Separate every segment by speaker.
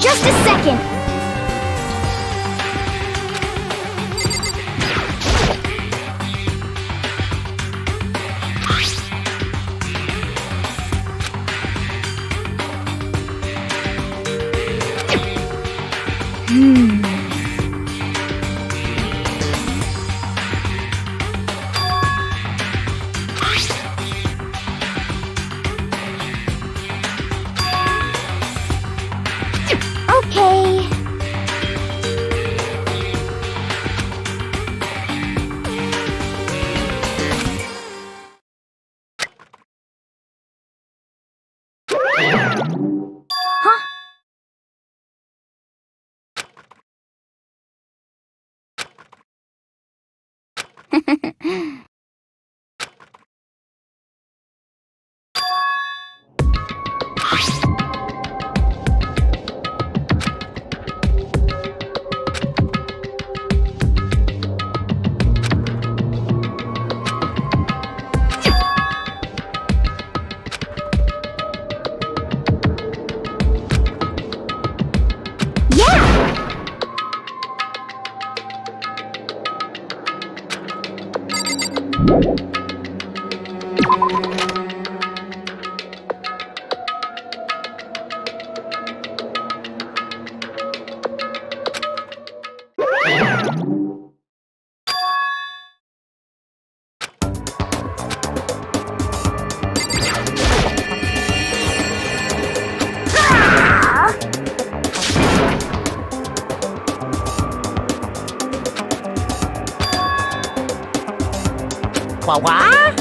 Speaker 1: Just a second. Okay. Huh?
Speaker 2: What?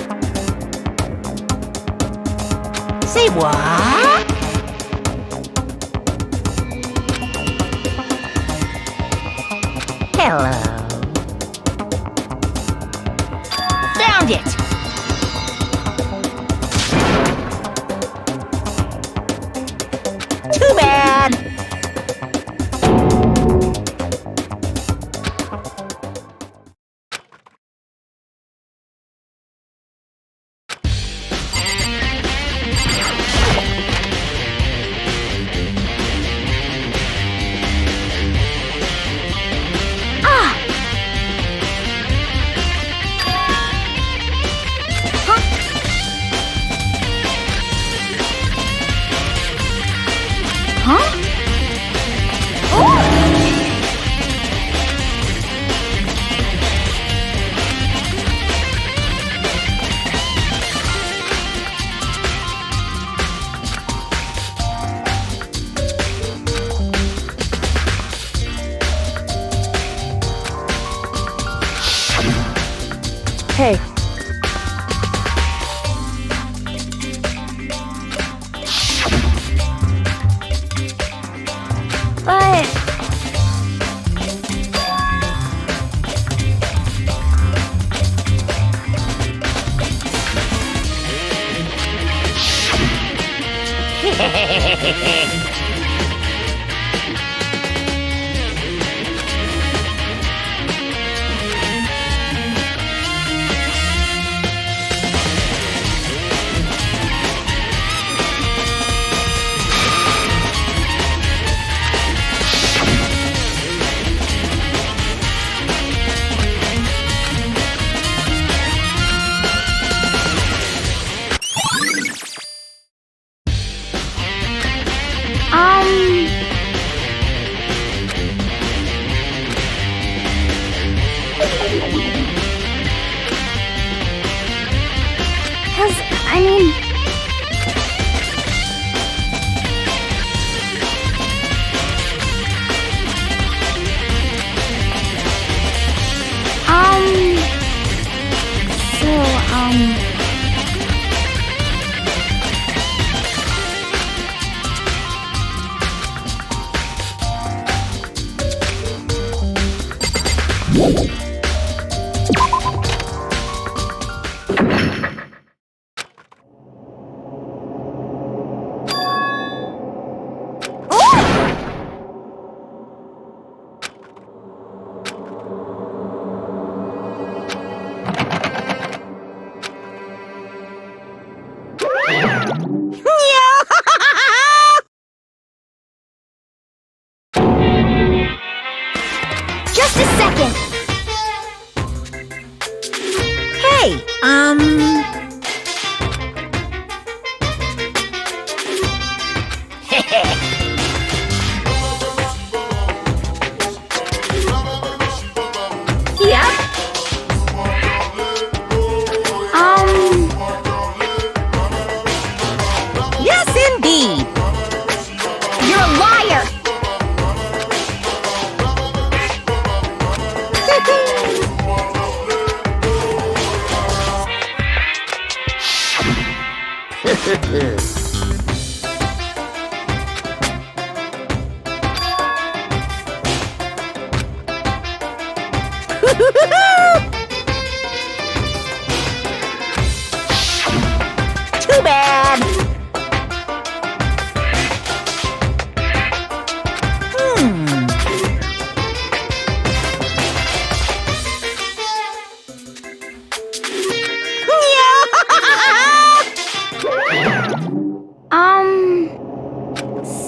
Speaker 2: Say what? Hello. Found it! Too bad!
Speaker 1: Hey. But... I mean...
Speaker 2: Too bad.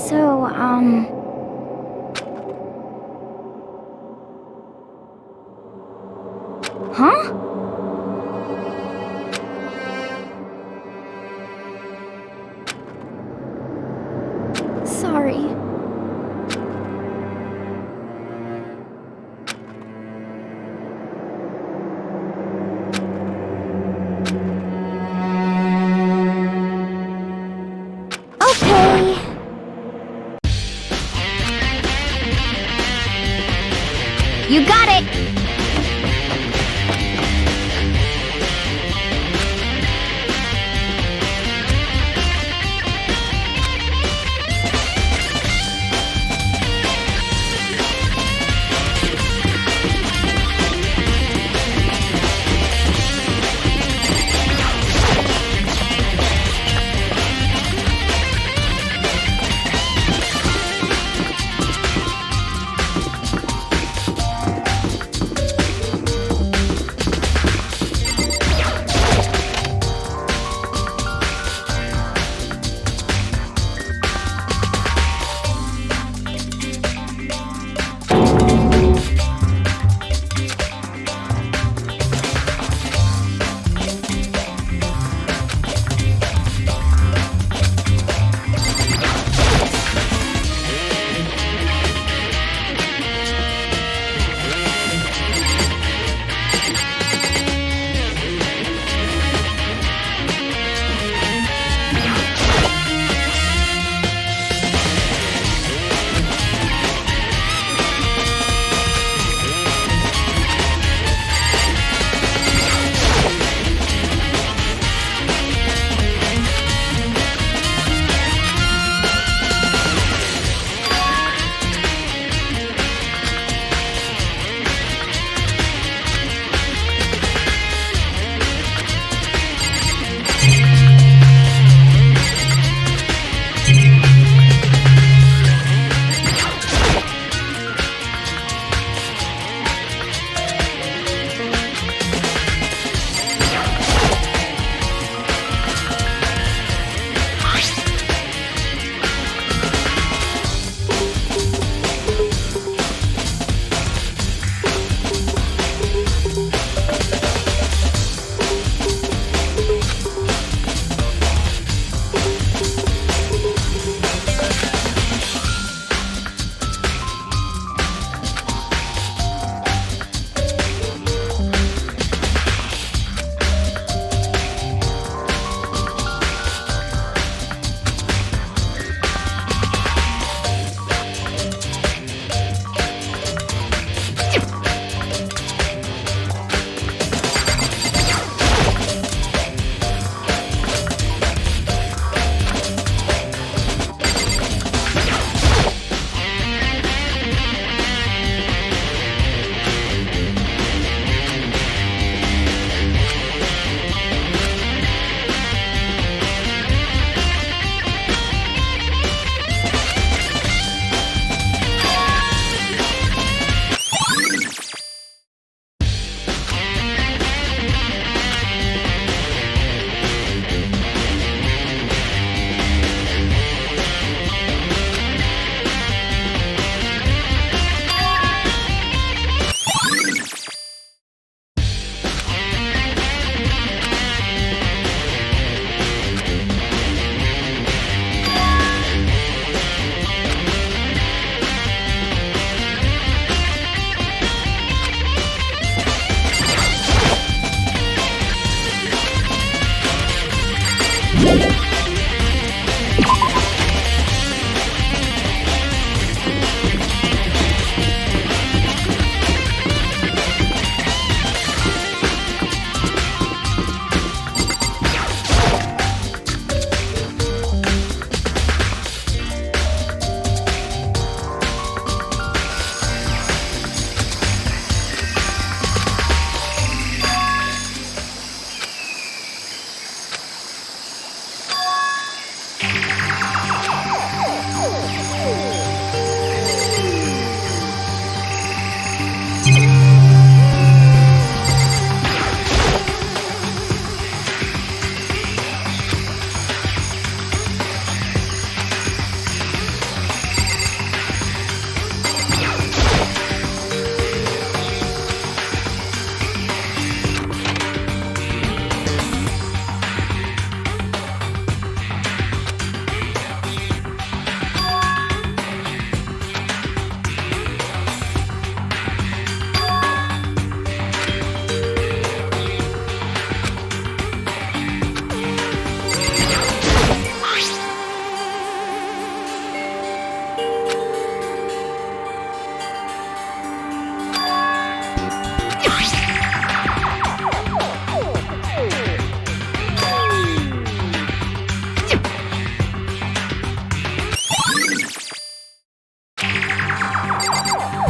Speaker 1: So, huh? Sorry. Okay. You got it!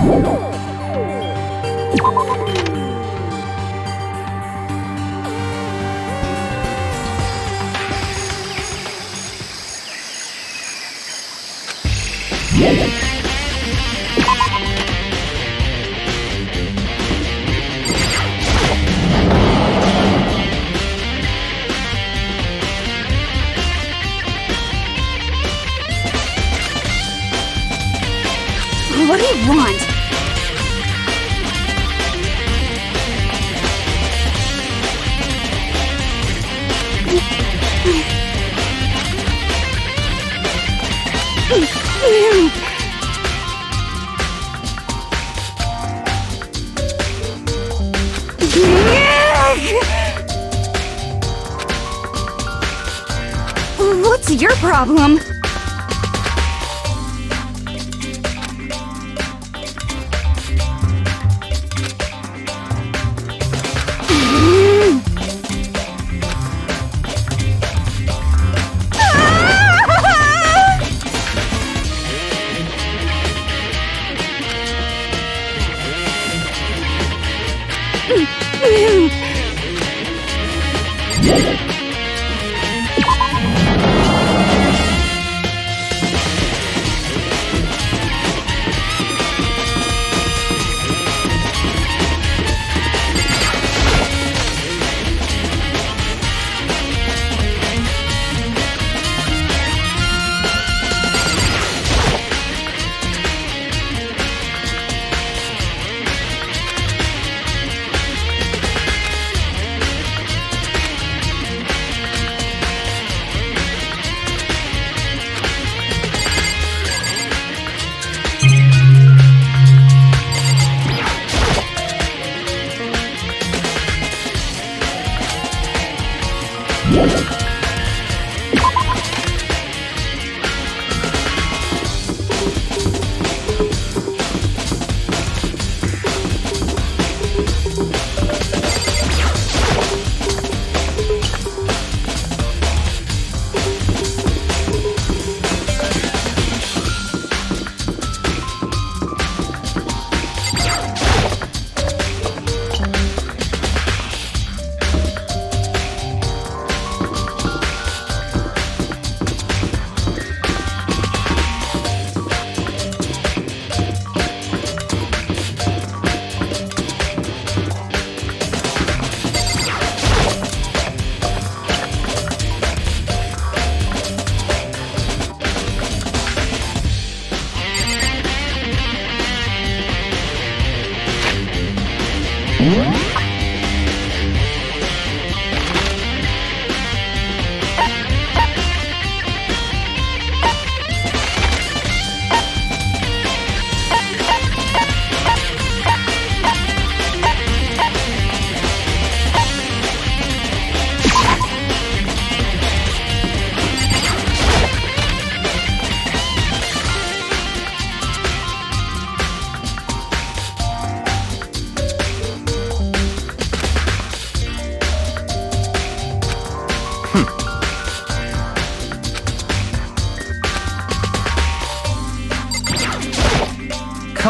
Speaker 1: What do you want? What's your problem?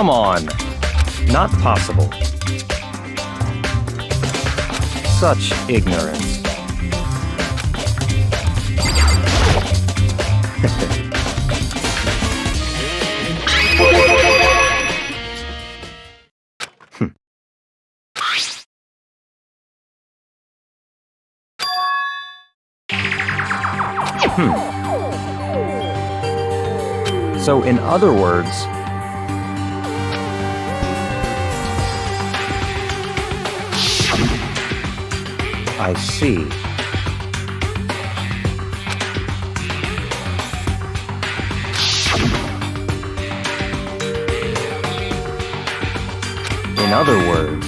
Speaker 3: Come on. Not possible. Such ignorance. So, in other words, I see. In other words,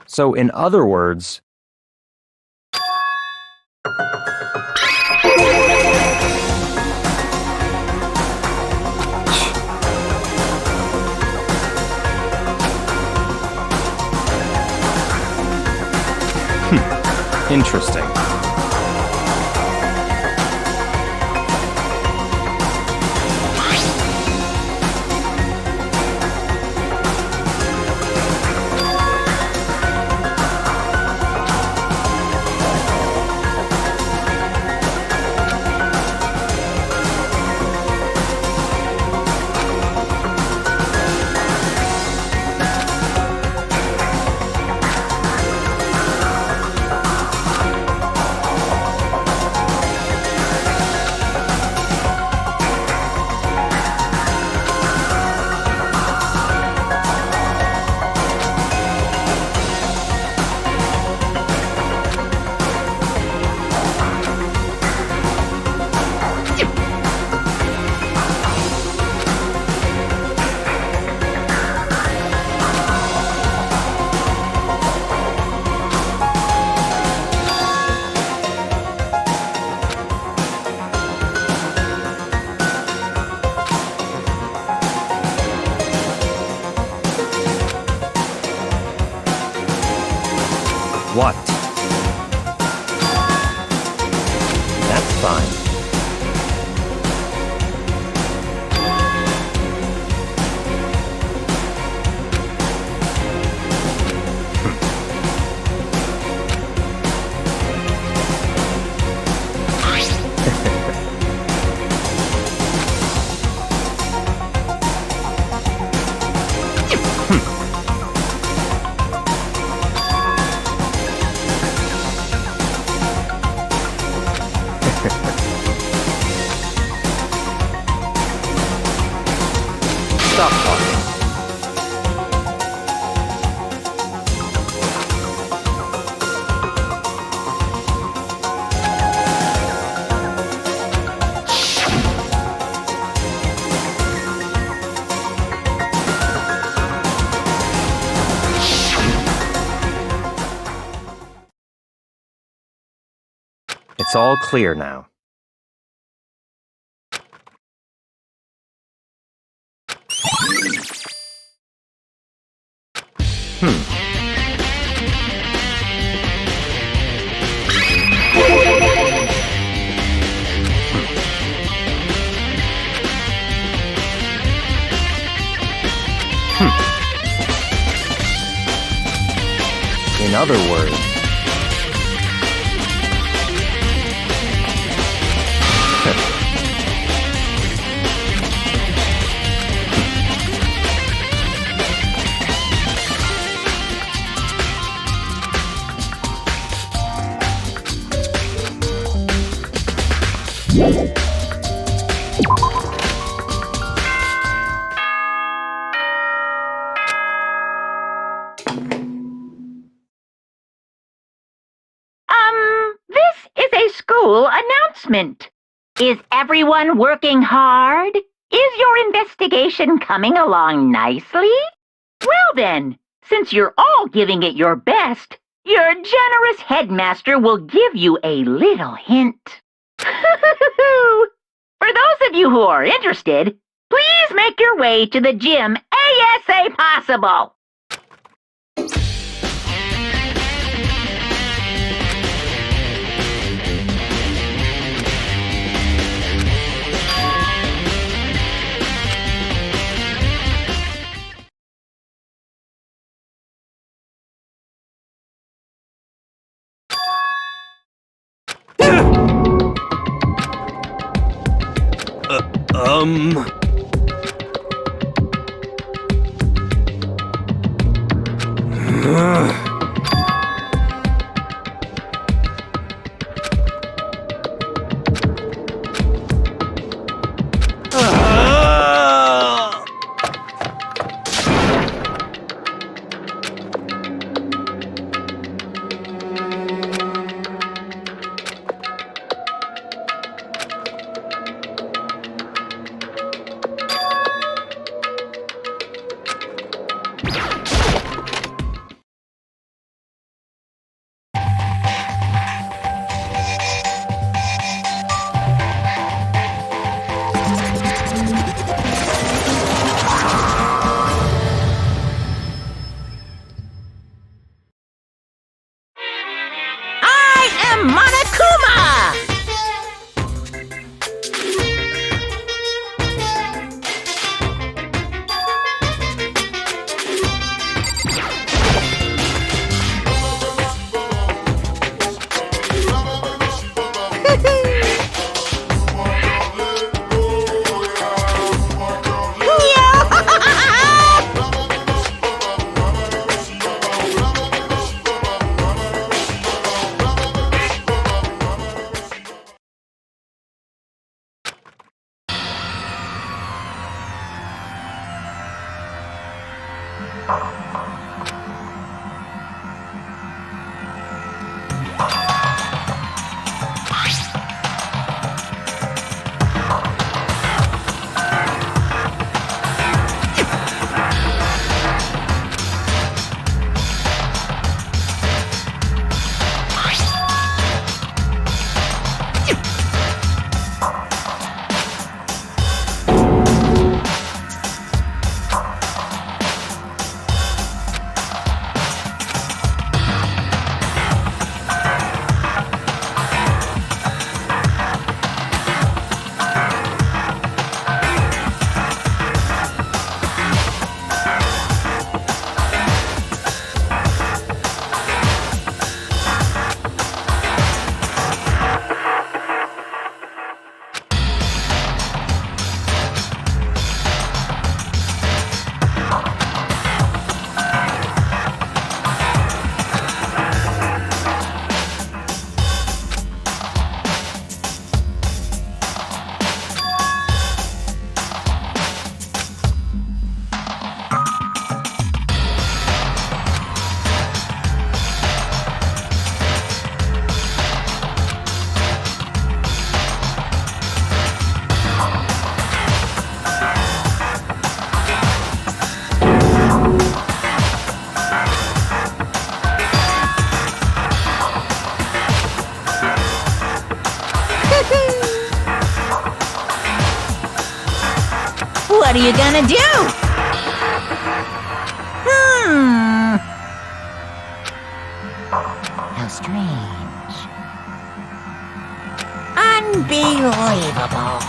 Speaker 3: So, in other words, interesting. What? That's fine. Stop talking. It's all clear now. In other words,
Speaker 2: This is a school announcement. Is everyone working hard? Is your investigation coming along nicely? Well then, since you're all giving it your best, your generous headmaster will give you a little hint. For those of you who are interested, please make your way to the gym ASAP possible. Monokuma! What are you gonna do? How strange. Unbelievable.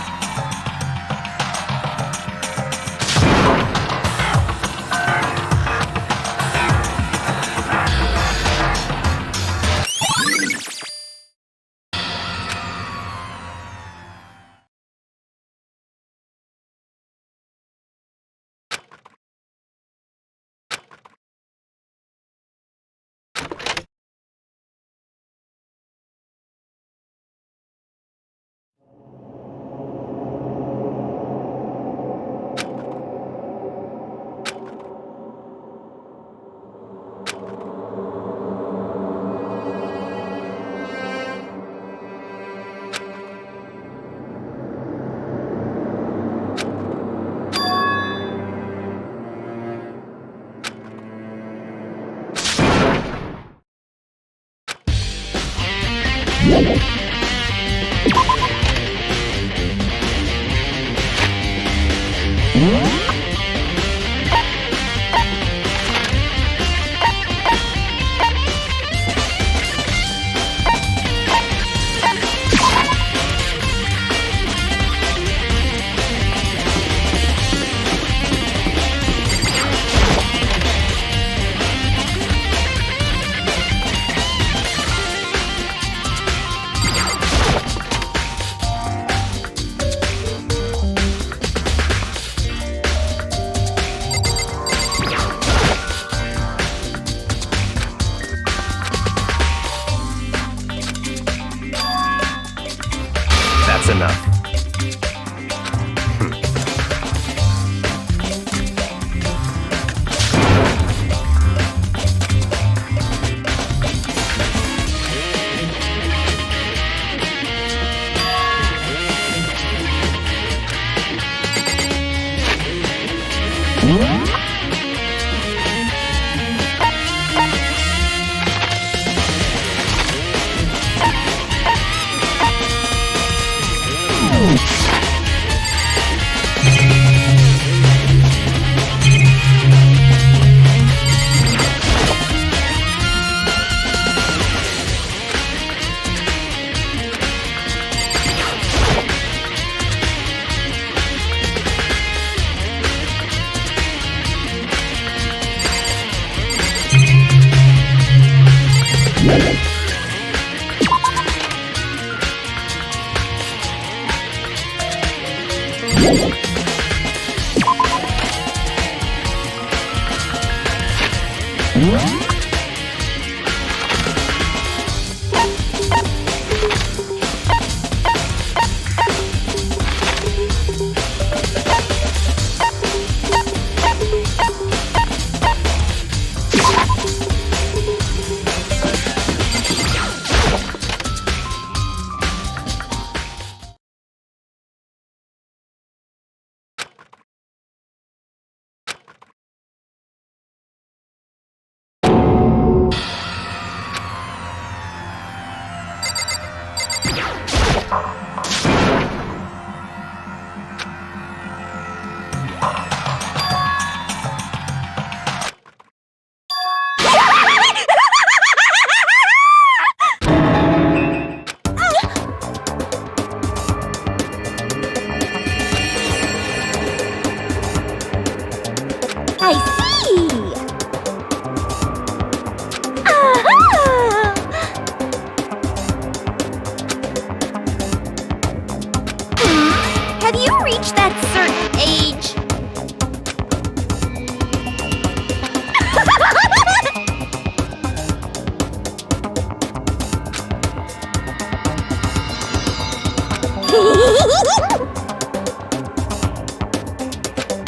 Speaker 3: That's enough.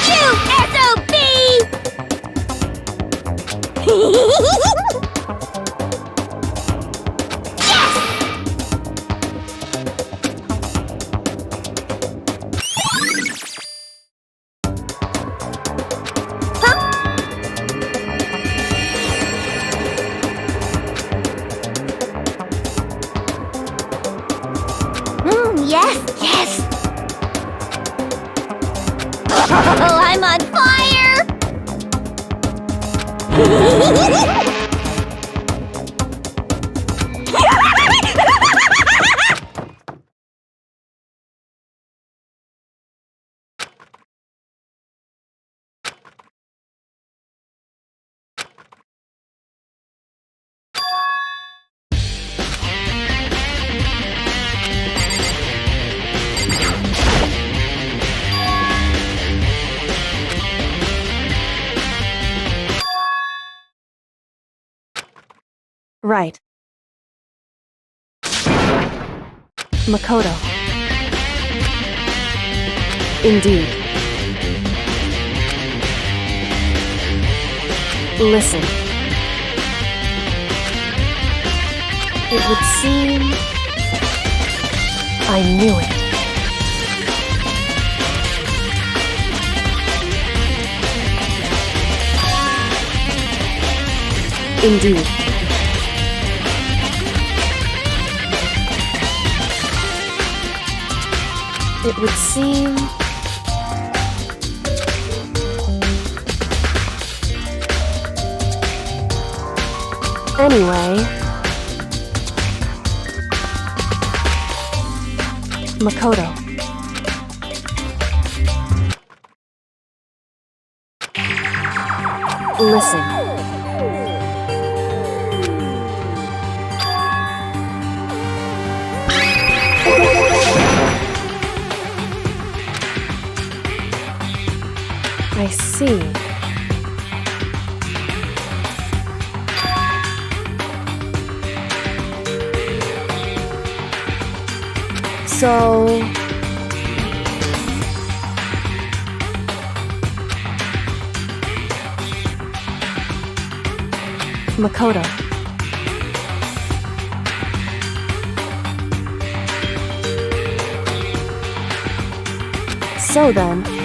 Speaker 1: Shoot, SOB! Yes, yes! Oh, I'm on fire!
Speaker 4: Right. Makoto. Indeed. Listen. It would seem I knew it. Indeed. It would seem anyway, Makoto. Listen. I see. So... Makoto. So then...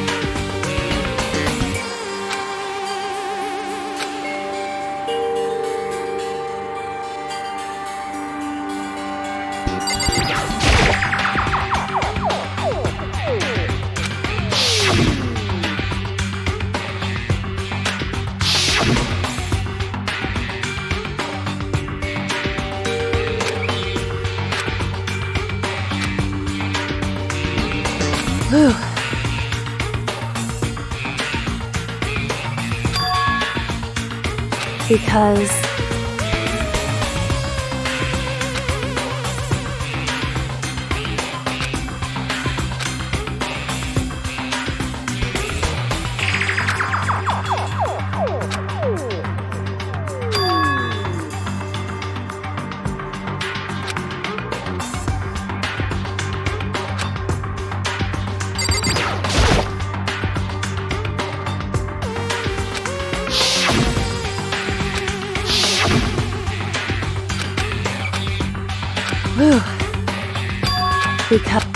Speaker 4: Whew. Because because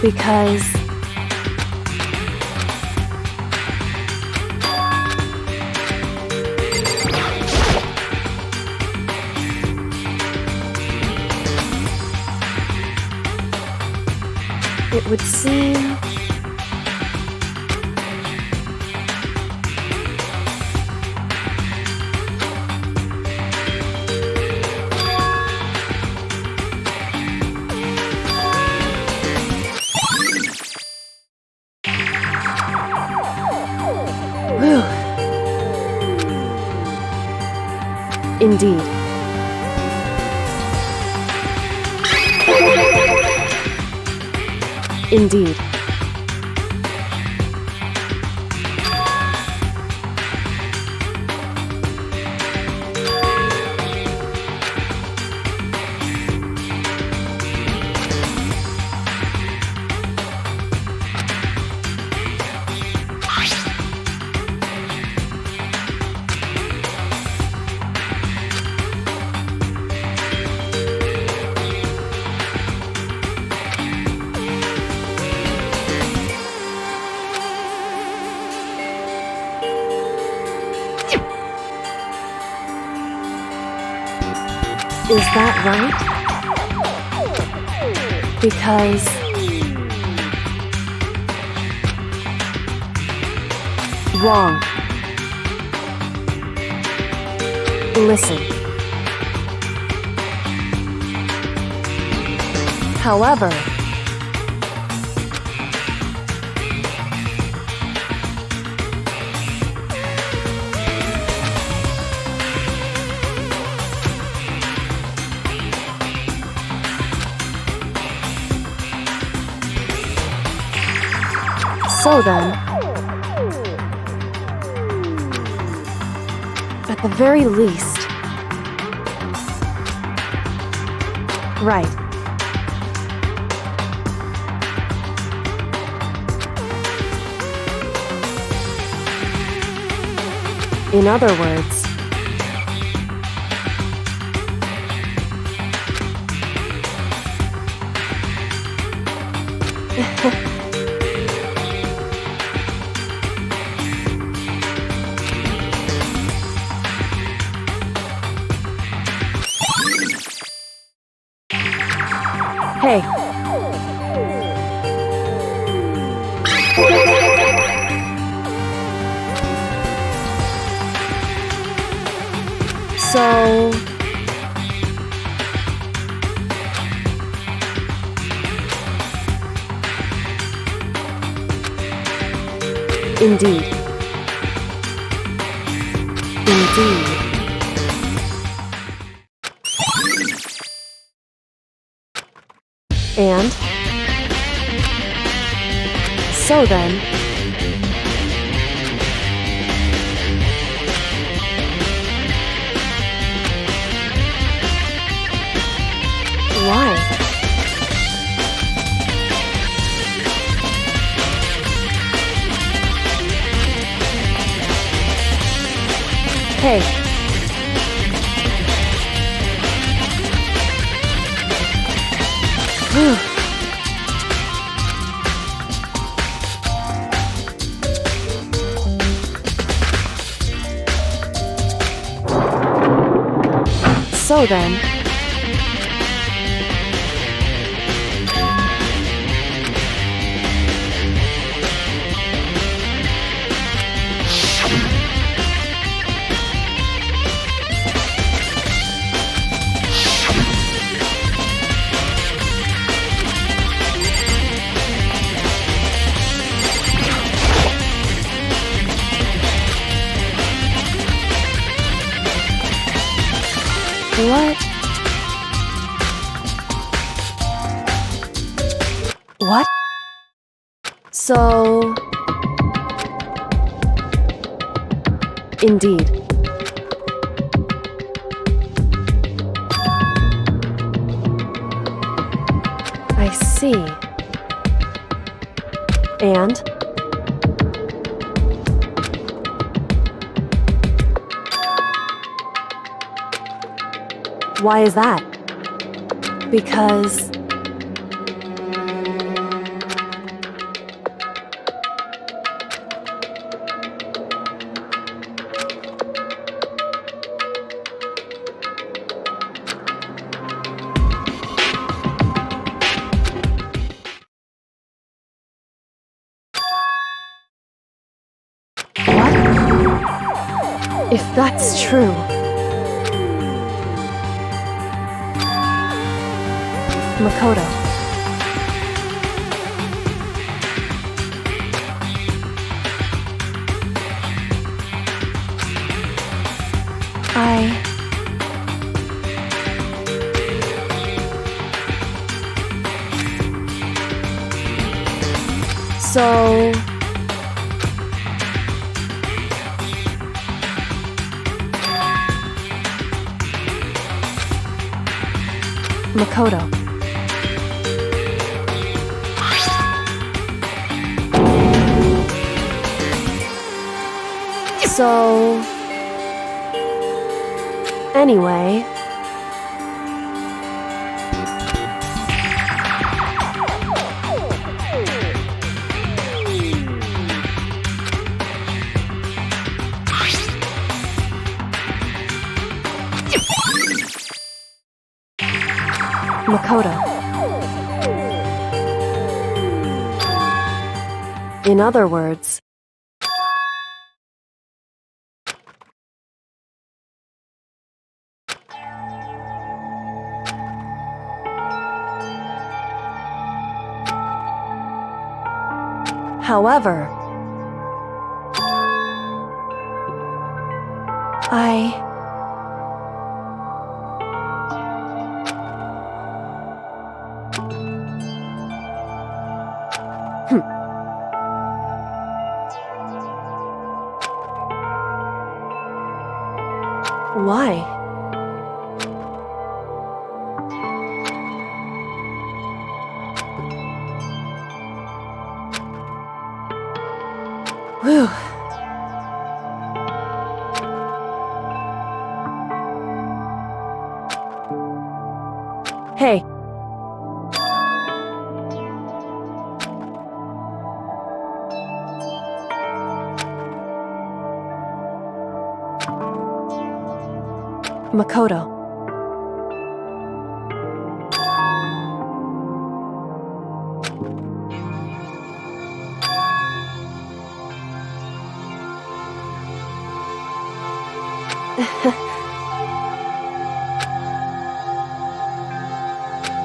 Speaker 4: Because it would seem Whew. Indeed. Indeed. Is that right? Because wrong. Listen. However, so then, at the very least, right. In other words, hey. So indeed. Indeed. And so then, why? Hey. Whew. So then, what? What? So, indeed. I see. And? Why is that? Because If that's true... Makoto. So... Makoto. So... Anyway... Makoto. In other words... However... Why? Whew. Hey. Makoto.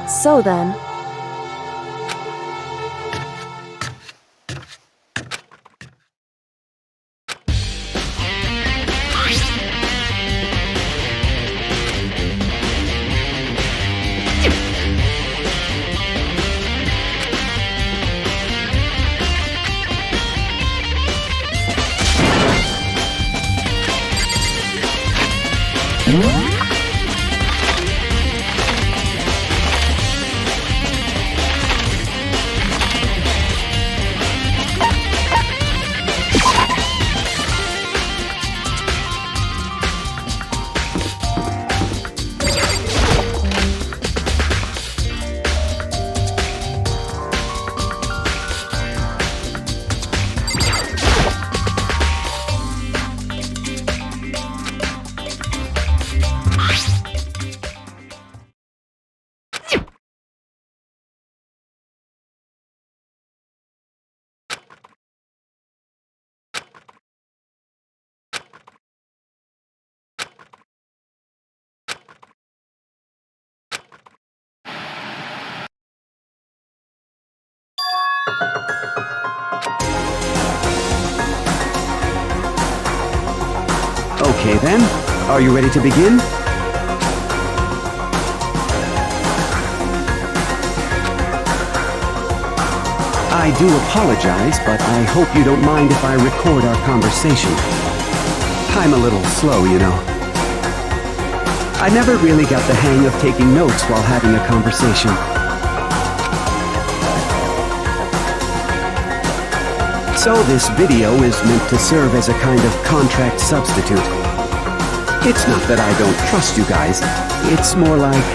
Speaker 4: So then...
Speaker 5: Okay then, are you ready to begin? I do apologize, but I hope you don't mind if I record our conversation. I'm a little slow, you know. I never really got the hang of taking notes while having a conversation. So this video is meant to serve as a kind of contract substitute. It's not that I don't trust you guys, it's more like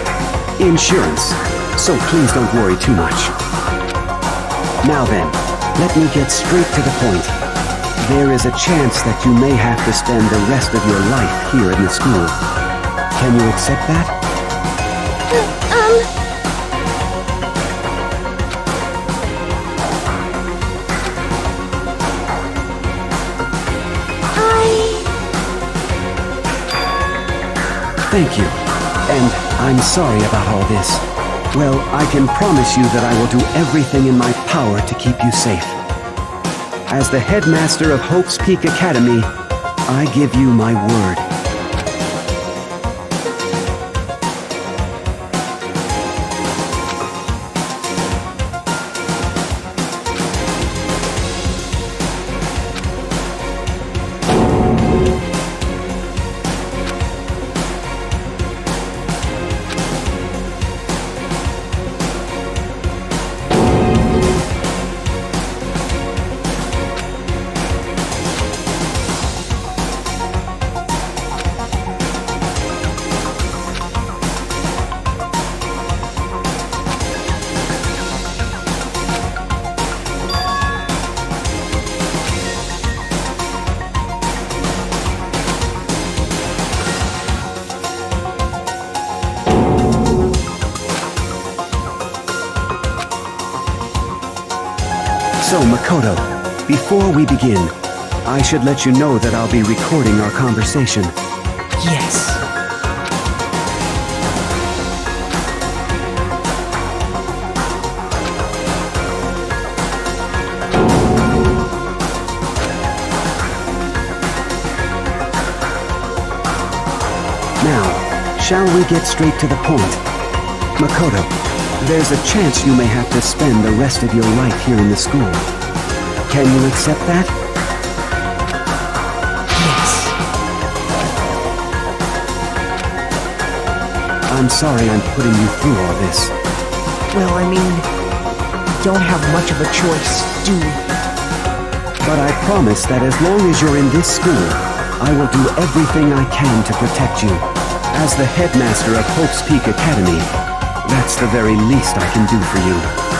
Speaker 5: insurance, so please don't worry too much. Now then, let me get straight to the point. There is a chance that you may have to spend the rest of your life here in the school. Can you accept that? Thank you. And I'm sorry about all this. Well, I can promise you that I will do everything in my power to keep you safe. As the headmaster of Hope's Peak Academy, I give you my word. So, Makoto, before we begin, I should let you know that I'll be recording our conversation.
Speaker 6: Yes.
Speaker 5: Now, shall we get straight to the point? Makoto, there's a chance you may have to spend the rest of your life here in the school. Can you accept that?
Speaker 6: Yes.
Speaker 5: I'm sorry I'm putting you through all this.
Speaker 6: Well, I mean, we don't have much of a choice, do we?
Speaker 5: But I promise that as long as you're in this school, I will do everything I can to protect you. As the headmaster of Hope's Peak Academy, that's the very least I can do for you.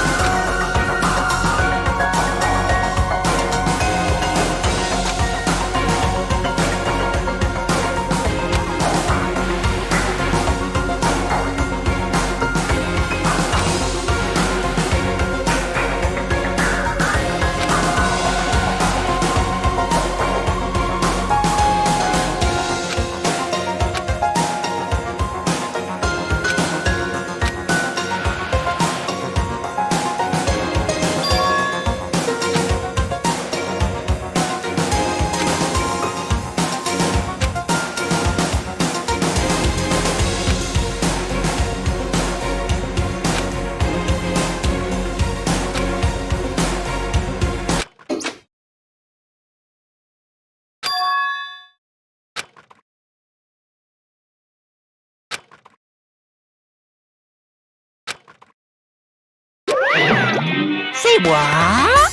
Speaker 6: Say what?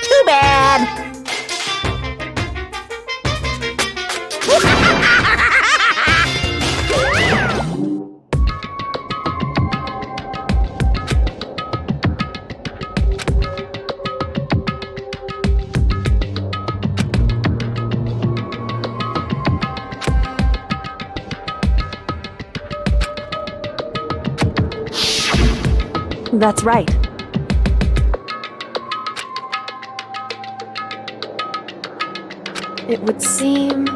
Speaker 6: Too bad.
Speaker 4: That's right. It would seem...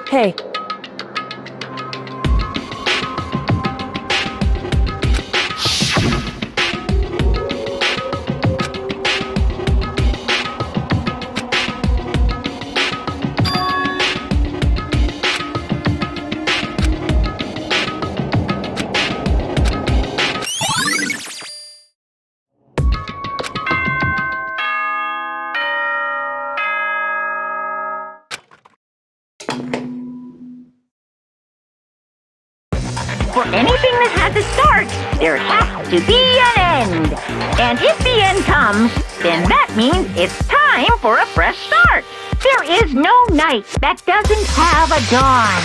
Speaker 4: Hey.
Speaker 2: For anything that has a start, there has to be an end. And if the end comes, then that means it's time for a fresh start. There is no night that doesn't have a dawn.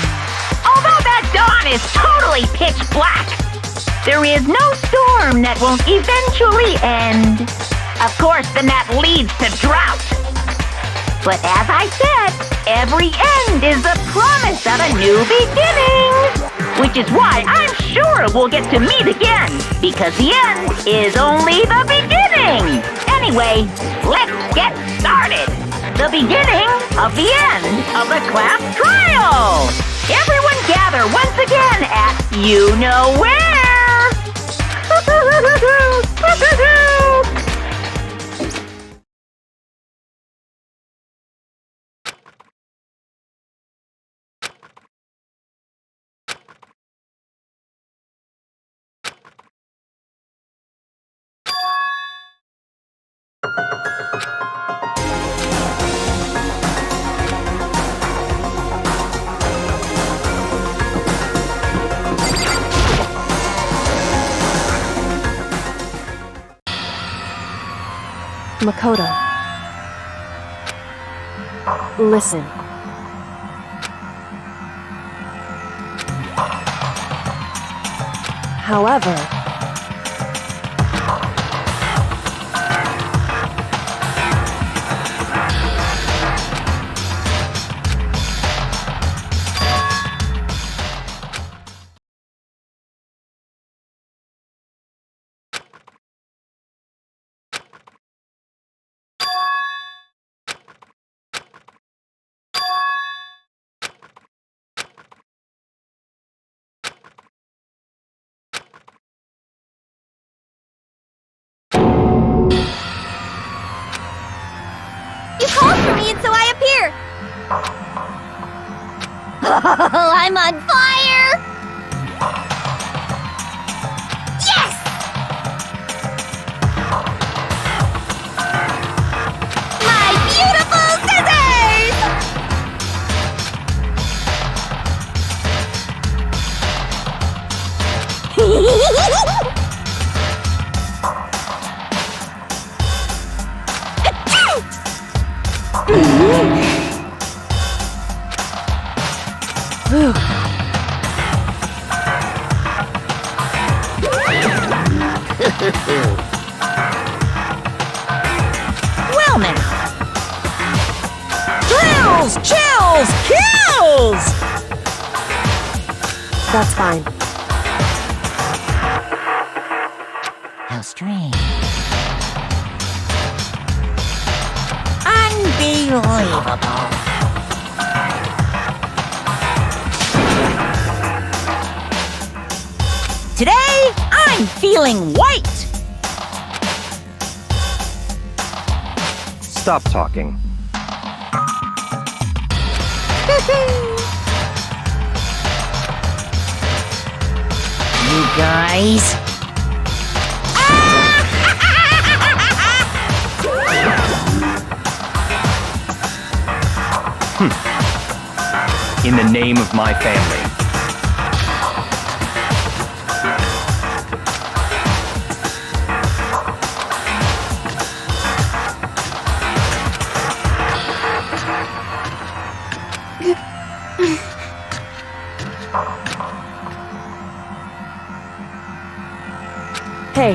Speaker 2: Although that dawn is totally pitch black, there is no storm that won't eventually end. Of course, then that leads to drought. But as I said, every end is the promise of a new beginning. Which is why I'm sure we'll get to meet again, because the end is only the beginning. Anyway, let's get started. The beginning of the end of the class trial. Everyone gather once again at you know where.
Speaker 4: Makoto. Listen. However,
Speaker 1: You called for me and so I appear. I'm on fire! Yes! My beautiful scissors!
Speaker 6: Well now. Thrills, chills, kills!
Speaker 4: that's fine.
Speaker 6: How strange. Unbelievable. Today, I'm feeling white.
Speaker 3: Stop talking.
Speaker 6: You guys.
Speaker 3: In the name of my family.
Speaker 4: Hey.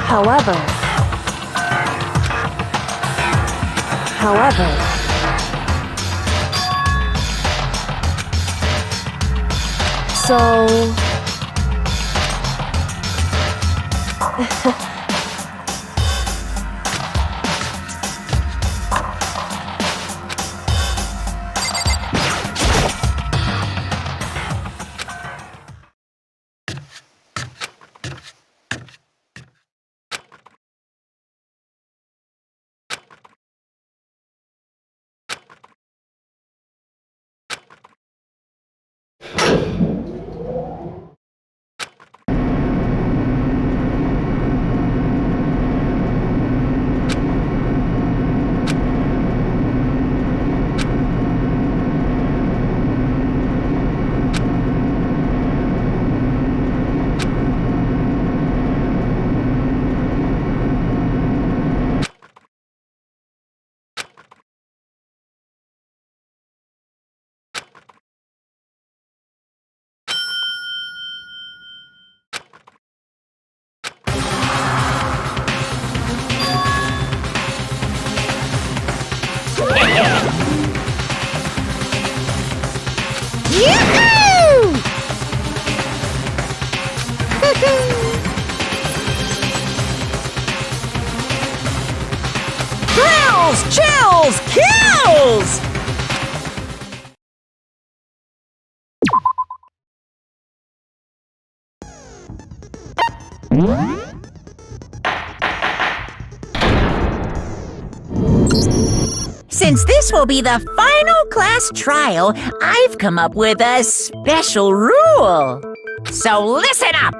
Speaker 4: However, so
Speaker 1: Yoo-hoo!
Speaker 6: Thrills, chills, kills!
Speaker 7: Since this will be the final class trial, I've come up with a special rule. So listen up!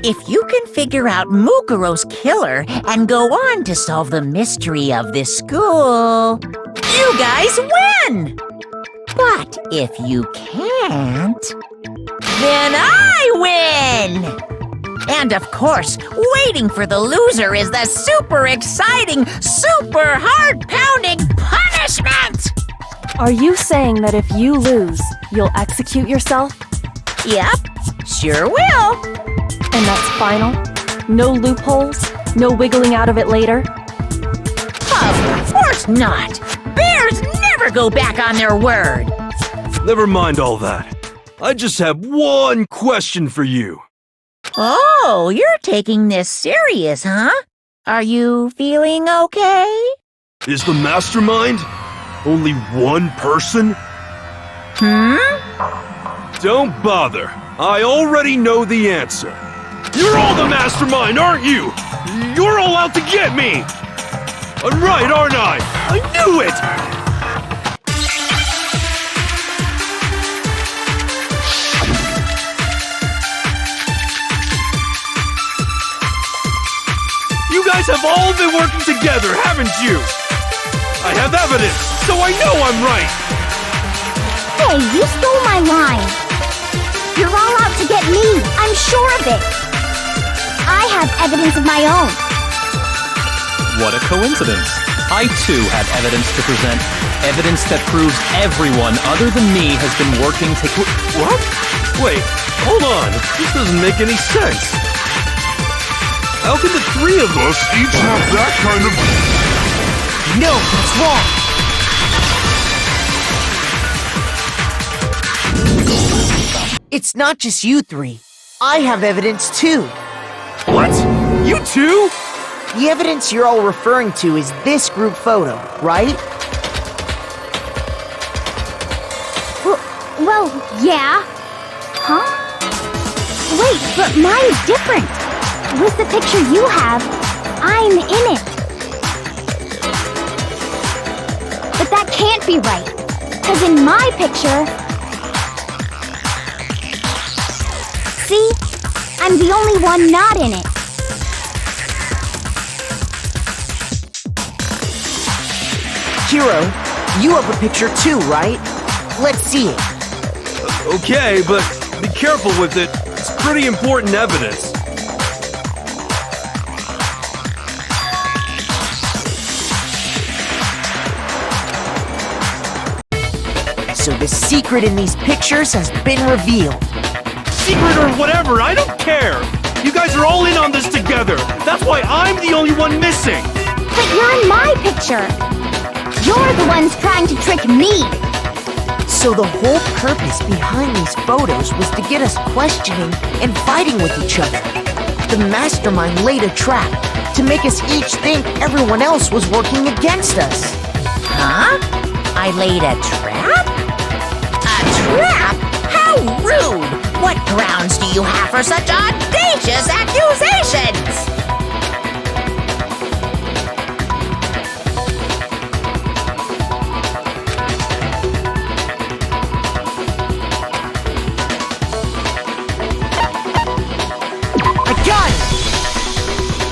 Speaker 7: If you can figure out Mukuro's killer and go on to solve the mystery of this school, you guys win! But if you can't, then I win! And of course, waiting for the loser is the super exciting, super heart-pounding punishment!
Speaker 4: Are you saying that if you lose, you'll execute yourself?
Speaker 7: Yep, sure will.
Speaker 4: And that's final? No loopholes? No wiggling out of it later?
Speaker 7: Of course not! Bears never go back on their word!
Speaker 8: Never mind all that. I just have one question for you.
Speaker 7: Oh, you're taking this serious, huh? Are you feeling okay?
Speaker 8: Is the mastermind only one person? Don't bother. I already know the answer. You're all the mastermind, aren't you? You're all out to get me! I'm right, aren't I? I knew it! You guys have all been working together, haven't you? I have evidence, so I know I'm right!
Speaker 1: Hey, you stole my line. You're all out to get me. I'm sure of it. I have evidence of my own.
Speaker 3: What a coincidence. I too have evidence to present. Evidence that proves everyone other than me has been working to...
Speaker 8: What? Wait, hold on. This doesn't make any sense. How can the three of us each have that kind of...
Speaker 6: No, it's wrong. It's not just you three. I have evidence too.
Speaker 8: What? You too?
Speaker 6: The evidence you're all referring to is this group photo, right?
Speaker 1: Well, yeah. Huh? Wait, but mine's different. With the picture you have, I'm in it. But that can't be right. Because in my picture... See? I'm the only one not in it.
Speaker 6: Hiro, you have a picture too, right? Let's see it.
Speaker 8: Okay, but be careful with it. It's pretty important evidence.
Speaker 6: So the secret in these pictures has been revealed.
Speaker 8: Secret or whatever, I don't care! You guys are all in on this together! That's why I'm the only one missing!
Speaker 1: But you're in my picture. You're the ones trying to trick me.
Speaker 6: So the whole purpose behind these photos was to get us questioning and fighting with each other. The mastermind laid a trap to make us each think everyone else was working against us.
Speaker 7: Huh? I laid a trap? A trap? How rude! What grounds do you have for such audacious accusations?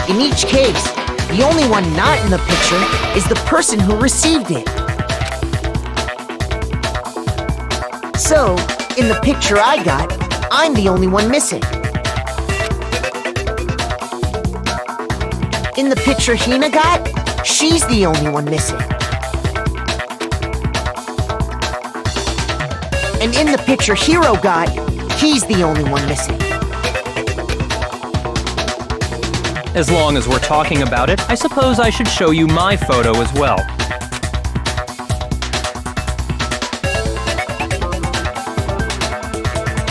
Speaker 6: In each case, the only one not in the picture is the person who received it. So, in the picture I got, I'm the only one missing. In the picture Hina got, she's the only one missing. And in the picture Hiro got, he's the only one missing.
Speaker 3: As long as we're talking about it, I suppose I should show you my photo as well.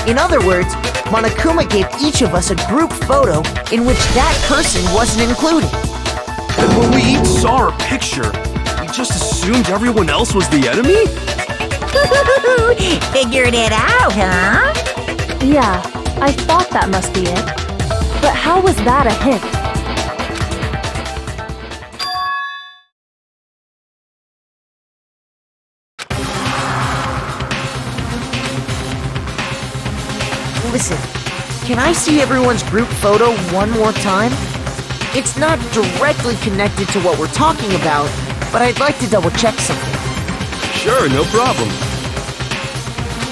Speaker 6: In other words, Monokuma gave each of us a group photo in which that person wasn't included.
Speaker 8: And when we each saw our picture, we just assumed everyone else was the enemy?
Speaker 7: Figured it out, huh?
Speaker 4: Yeah, I thought that must be it. But how was that a hint?
Speaker 6: Listen, can I see everyone's group photo one more time? It's not directly connected to what we're talking about, but I'd like to double check something.
Speaker 8: Sure, no problem.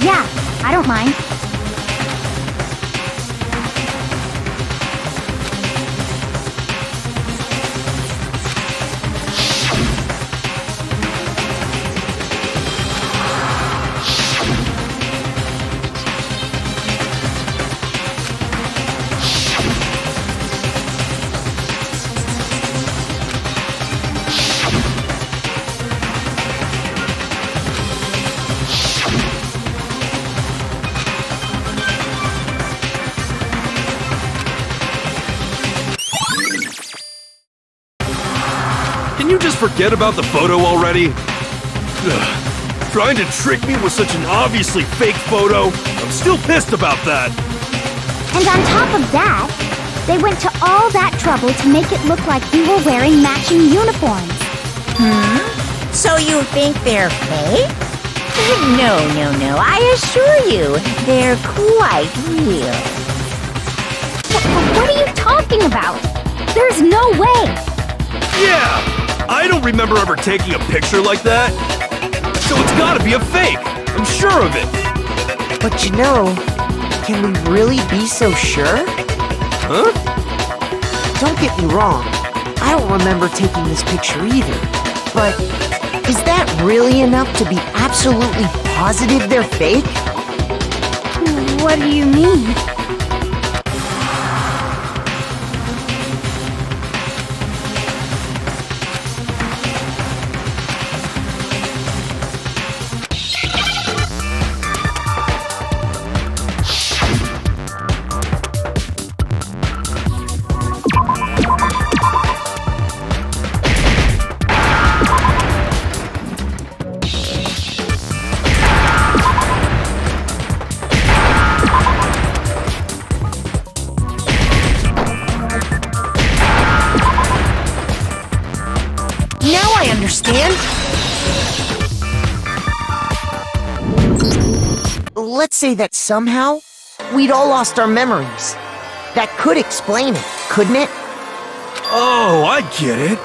Speaker 1: Yeah, I don't mind.
Speaker 8: Can you just forget about the photo already? Ugh. Trying to trick me with such an obviously fake photo? I'm still pissed about that.
Speaker 1: And on top of that, they went to all that trouble to make it look like we were wearing matching uniforms.
Speaker 7: So you think they're fake? No, I assure you, they're quite real.
Speaker 1: What are you talking about? There's no way.
Speaker 8: Yeah! I don't remember ever taking a picture like that. So it's gotta be a fake. I'm sure of it.
Speaker 6: But you know, can we really be so sure?
Speaker 8: Huh?
Speaker 6: Don't get me wrong, I don't remember taking this picture either. But is that really enough to be absolutely positive they're fake?
Speaker 1: What do you mean?
Speaker 6: Understand? Let's say that somehow we'd all lost our memories. That could explain it, couldn't it?
Speaker 8: Oh, I get it.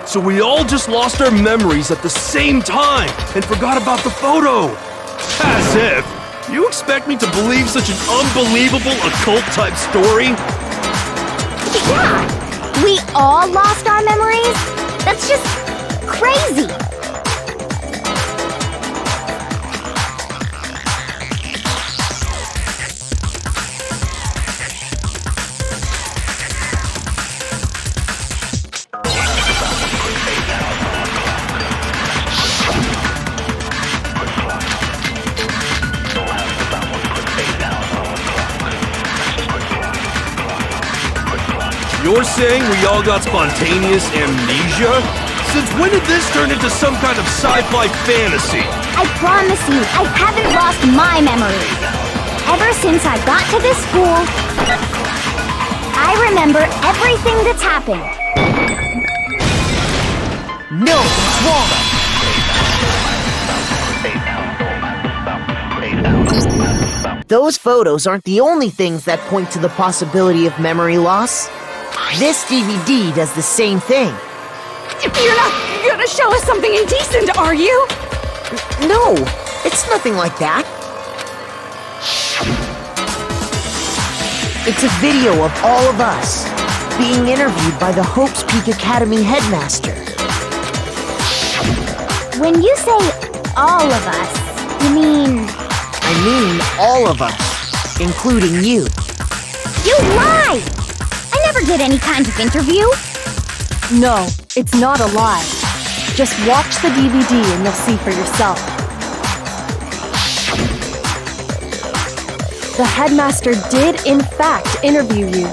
Speaker 8: So we all just lost our memories at the same time and forgot about the photo. As if. You expect me to believe such an unbelievable occult-type story?
Speaker 1: Yeah! We all lost our memories? That's just crazy!
Speaker 8: You're saying we all got spontaneous amnesia? Since when did this turn into some kind of sci-fi fantasy?
Speaker 1: I promise you, I haven't lost my memory. Ever since I got to this school, I remember everything that's happened.
Speaker 6: No, it's wrong. Those photos aren't the only things that point to the possibility of memory loss. This DVD does the same thing.
Speaker 9: You're not gonna show us something indecent, are you?
Speaker 6: No, it's nothing like that. It's a video of all of us being interviewed by the Hope's Peak Academy headmaster.
Speaker 1: When you say all of us, you mean...
Speaker 6: I mean all of us, including you.
Speaker 1: You lie! I never did any kind of interview.
Speaker 4: No, it's not a lie. Just watch the DVD and you'll see for yourself. The headmaster did, in fact, interview you.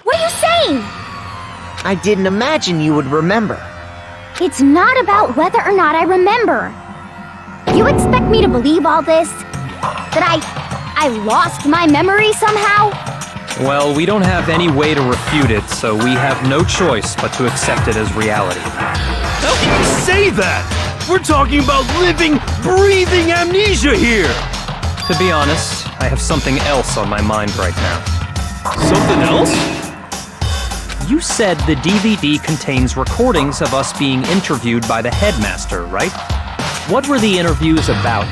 Speaker 1: What are you saying?
Speaker 6: I didn't imagine you would remember.
Speaker 1: It's not about whether or not I remember. You expect me to believe all this? That I lost my memory somehow?
Speaker 3: Well, we don't have any way to refute it, so we have no choice but to accept it as reality.
Speaker 8: How can you say that? We're talking about living, breathing amnesia here!
Speaker 3: To be honest, I have something else on my mind right now.
Speaker 8: Something else?
Speaker 3: You said the DVD contains recordings of us being interviewed by the headmaster, right? What were the interviews about?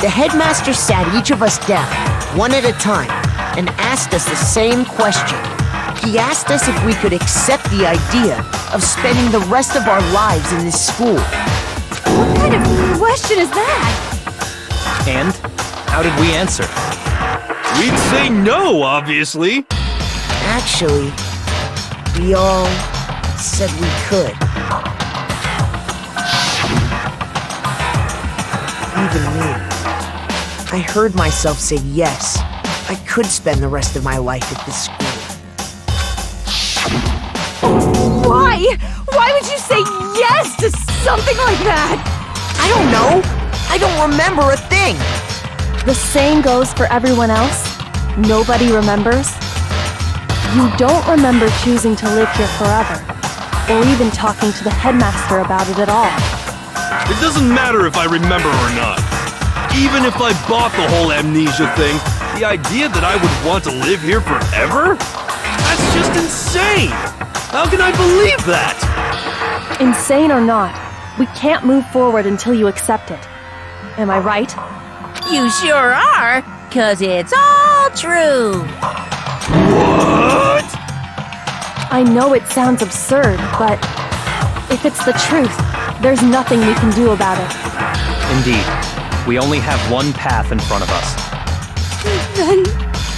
Speaker 6: The headmaster sat each of us down, one at a time, and asked us the same question. He asked us if we could accept the idea of spending the rest of our lives in this school.
Speaker 9: What kind of question is that?
Speaker 3: And how did we answer?
Speaker 8: We'd say no, obviously.
Speaker 6: Actually, we all said we could. Even me. I heard myself say yes. I could spend the rest of my life at this school.
Speaker 9: Why? Why would you say yes to something like that?
Speaker 6: I don't know. I don't remember a thing.
Speaker 4: The same goes for everyone else. Nobody remembers. You don't remember choosing to live here forever, or even talking to the headmaster about it at all.
Speaker 8: It doesn't matter if I remember or not. Even if I bought the whole amnesia thing, the idea that I would want to live here forever? That's just insane! How can I believe that?
Speaker 4: Insane or not, we can't move forward until you accept it. Am I right?
Speaker 7: You sure are, 'cause it's all true.
Speaker 8: What?
Speaker 4: I know it sounds absurd, but if it's the truth, there's nothing we can do about it.
Speaker 3: Indeed, we only have one path in front of us.
Speaker 9: Then,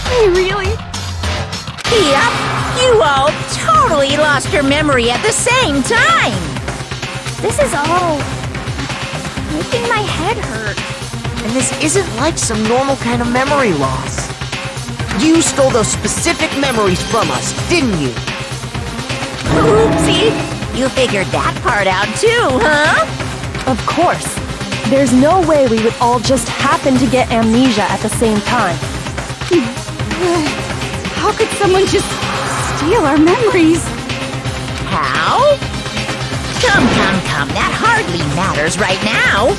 Speaker 9: I really...
Speaker 7: Yep, you all totally lost your memory at the same time.
Speaker 1: This is all making my head hurt.
Speaker 6: And this isn't like some normal kind of memory loss. You stole those specific memories from us, didn't you?
Speaker 7: Oopsie, you figured that part out too, huh?
Speaker 4: Of course. There's no way we would all just happen to get amnesia at the same time.
Speaker 9: How could someone just steal our memories?
Speaker 7: How? Come, that hardly matters right now.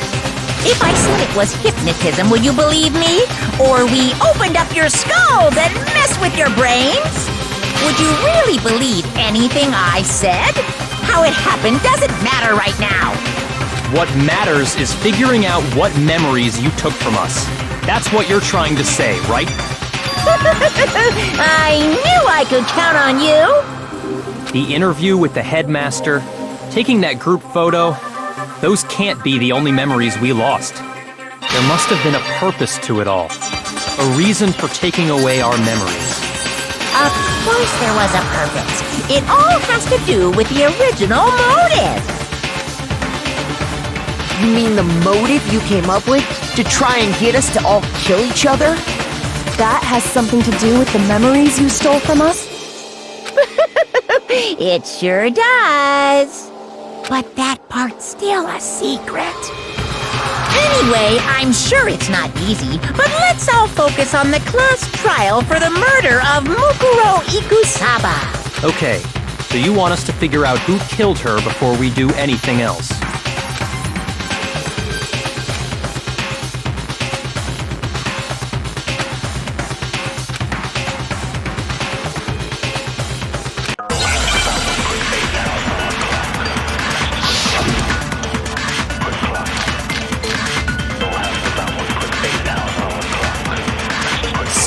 Speaker 7: If I said it was hypnotism, would you believe me? Or we opened up your skulls and messed with your brains? Would you really believe anything I said? How it happened doesn't matter right now.
Speaker 3: What matters is figuring out what memories you took from us. That's what you're trying to say, right?
Speaker 7: I knew I could count on you.
Speaker 3: The interview with the headmaster, taking that group photo, those can't be the only memories we lost. There must have been a purpose to it all. A reason for taking away our memories.
Speaker 7: Of course there was a purpose. It all has to do with the original motive.
Speaker 6: You mean the motive you came up with to try and get us to all kill each other?
Speaker 4: That has something to do with the memories you stole from us?
Speaker 7: It sure does. But that part's still a secret. Anyway, I'm sure it's not easy, but let's all focus on the class trial for the murder of Mukuro Ikusaba.
Speaker 3: Okay, so you want us to figure out who killed her before we do anything else.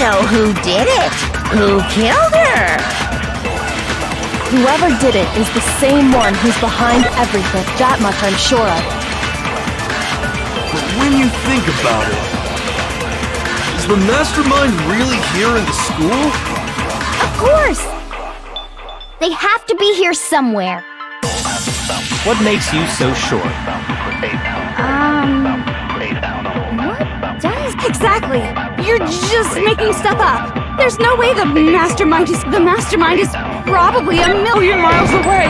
Speaker 7: So who did it? Who killed her?
Speaker 4: Whoever did it is the same one who's behind everything. That much I'm sure of.
Speaker 8: But when you think about it, is the mastermind really here in the school?
Speaker 1: Of course! They have to be here somewhere.
Speaker 3: What makes you so sure?
Speaker 9: Exactly. You're just making stuff up. There's no way the mastermind is probably a million miles away.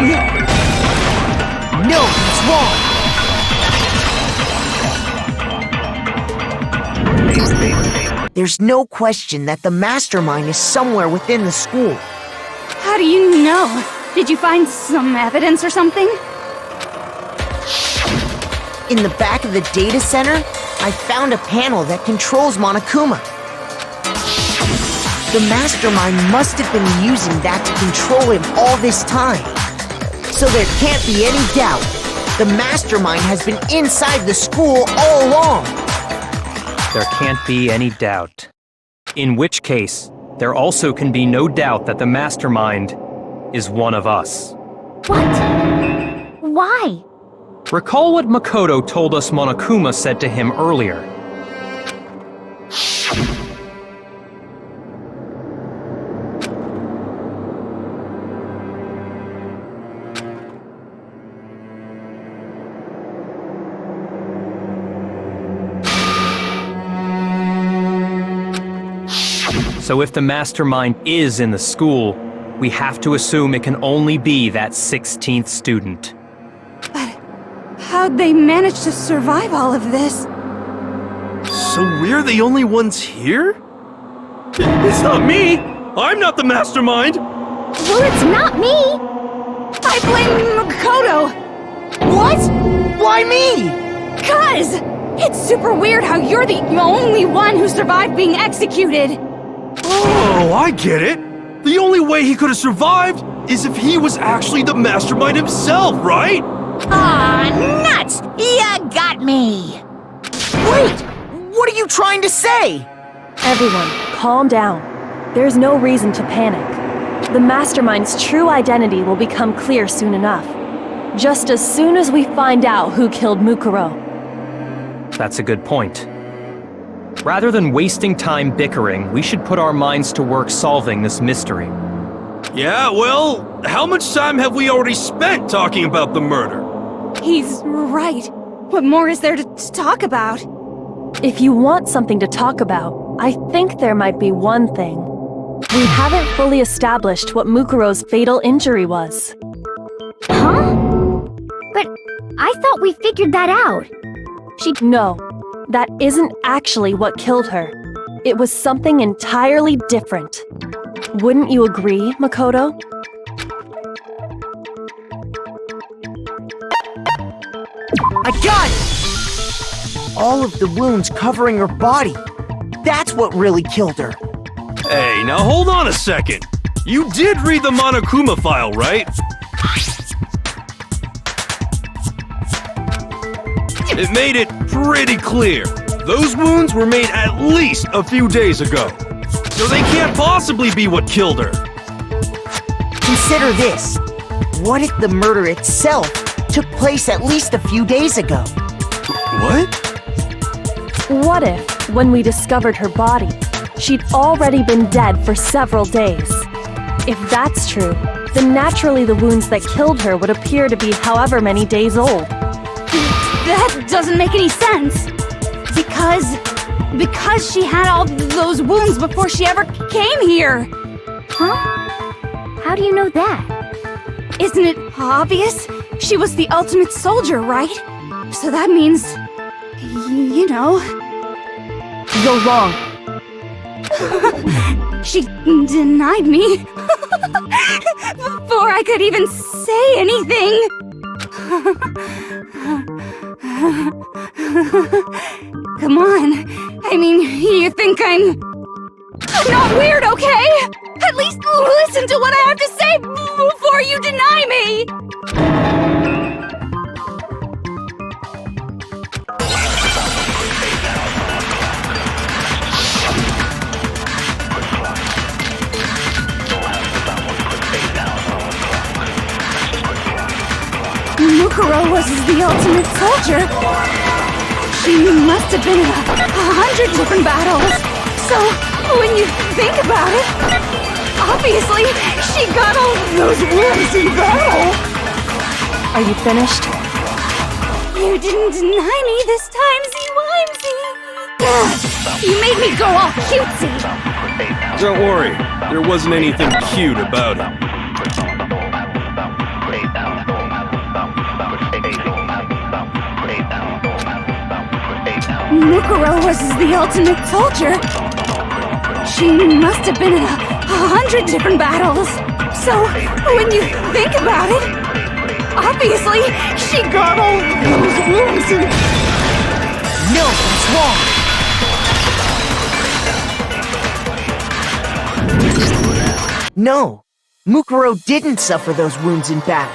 Speaker 6: No, he's wrong. There's no question that the mastermind is somewhere within the school.
Speaker 9: How do you know? Did you find some evidence or something?
Speaker 6: In the back of the data center, I found a panel that controls Monokuma. The mastermind must have been using that to control him all this time. So there can't be any doubt. The mastermind has been inside the school all along.
Speaker 3: There can't be any doubt. In which case, there also can be no doubt that the mastermind is one of us.
Speaker 1: What? Why?
Speaker 3: Recall what Makoto told us Monokuma said to him earlier. So if the mastermind is in the school, we have to assume it can only be that 16th student.
Speaker 9: But how'd they manage to survive all of this?
Speaker 8: So we're the only ones here? It's not me! I'm not the mastermind!
Speaker 1: Well, it's not me!
Speaker 9: I blame Makoto!
Speaker 6: What? Why me?
Speaker 9: 'Cause it's super weird how you're the only one who survived being executed!
Speaker 8: Oh, I get it! The only way he could have survived is if he was actually the mastermind himself, right?
Speaker 7: Aw, nuts! You got me!
Speaker 6: Wait! What are you trying to say?
Speaker 4: Everyone, calm down. There's no reason to panic. The mastermind's true identity will become clear soon enough. Just as soon as we find out who killed Mukuro.
Speaker 3: That's a good point. Rather than wasting time bickering, we should put our minds to work solving this mystery.
Speaker 8: Yeah, well, how much time have we already spent talking about the murder?
Speaker 9: He's right. What more is there to talk about?
Speaker 4: If you want something to talk about, I think there might be one thing. We haven't fully established what Mukuro's fatal injury was.
Speaker 1: Huh? But I thought we figured that out.
Speaker 4: No, that isn't actually what killed her. It was something entirely different. Wouldn't you agree, Makoto?
Speaker 6: I got it! All of the wounds covering her body. That's what really killed her.
Speaker 8: Hey, now hold on a second. You did read the Monokuma file, right? It made it pretty clear. Those wounds were made at least a few days ago. So they can't possibly be what killed her.
Speaker 6: Consider this. What if the murder itself took place at least a few days ago?
Speaker 8: What?
Speaker 4: What if, when we discovered her body, she'd already been dead for several days? If that's true, then naturally the wounds that killed her would appear to be however many days old.
Speaker 9: That doesn't make any sense. Because she had all those wounds before she ever came here.
Speaker 1: Huh? How do you know that?
Speaker 9: Isn't it obvious? She was the ultimate soldier, right? So that means, you know...
Speaker 4: You're wrong.
Speaker 9: She denied me before I could even say anything. Come on. I mean, you think I'm not weird, okay? At least listen to what I have to say before you deny me. Mukuro was the ultimate soldier. She must have been in 100 different battles. So, when you think about it, obviously, she got all those wounds in battle.
Speaker 4: Are you finished?
Speaker 9: You didn't deny me this time, Z-Wimesy. You made me go all cutesy.
Speaker 8: Don't worry, there wasn't anything cute about it.
Speaker 9: Mukuro was the ultimate soldier. She must have been in 100 different battles. So, when you think about it, obviously, she got all those wounds and...
Speaker 6: No, that's wrong. No, Mukuro didn't suffer those wounds in battle.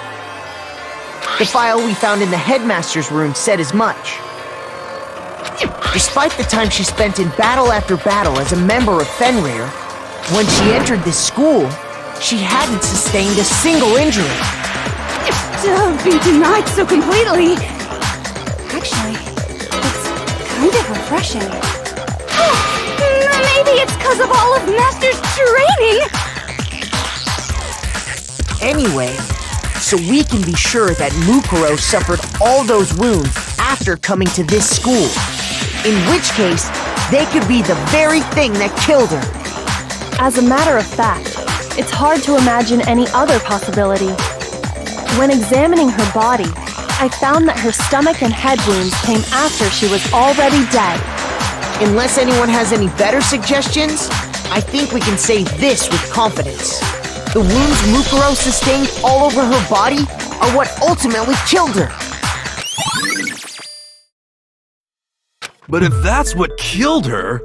Speaker 6: The file we found in the headmaster's room said as much. Despite the time she spent in battle after battle as a member of Fenrir, when she entered this school, she hadn't sustained a single injury.
Speaker 9: To be denied so completely. Actually, it's kind of refreshing. Maybe it's because of all of Master's training.
Speaker 6: Anyway, so we can be sure that Mukuro suffered all those wounds after coming to this school. In which case, they could be the very thing that killed her.
Speaker 4: As a matter of fact, it's hard to imagine any other possibility. When examining her body, I found that her stomach and head wounds came after she was already dead.
Speaker 6: Unless anyone has any better suggestions, I think we can say this with confidence. The wounds Mukuro sustained all over her body are what ultimately killed her.
Speaker 8: But if that's what killed her,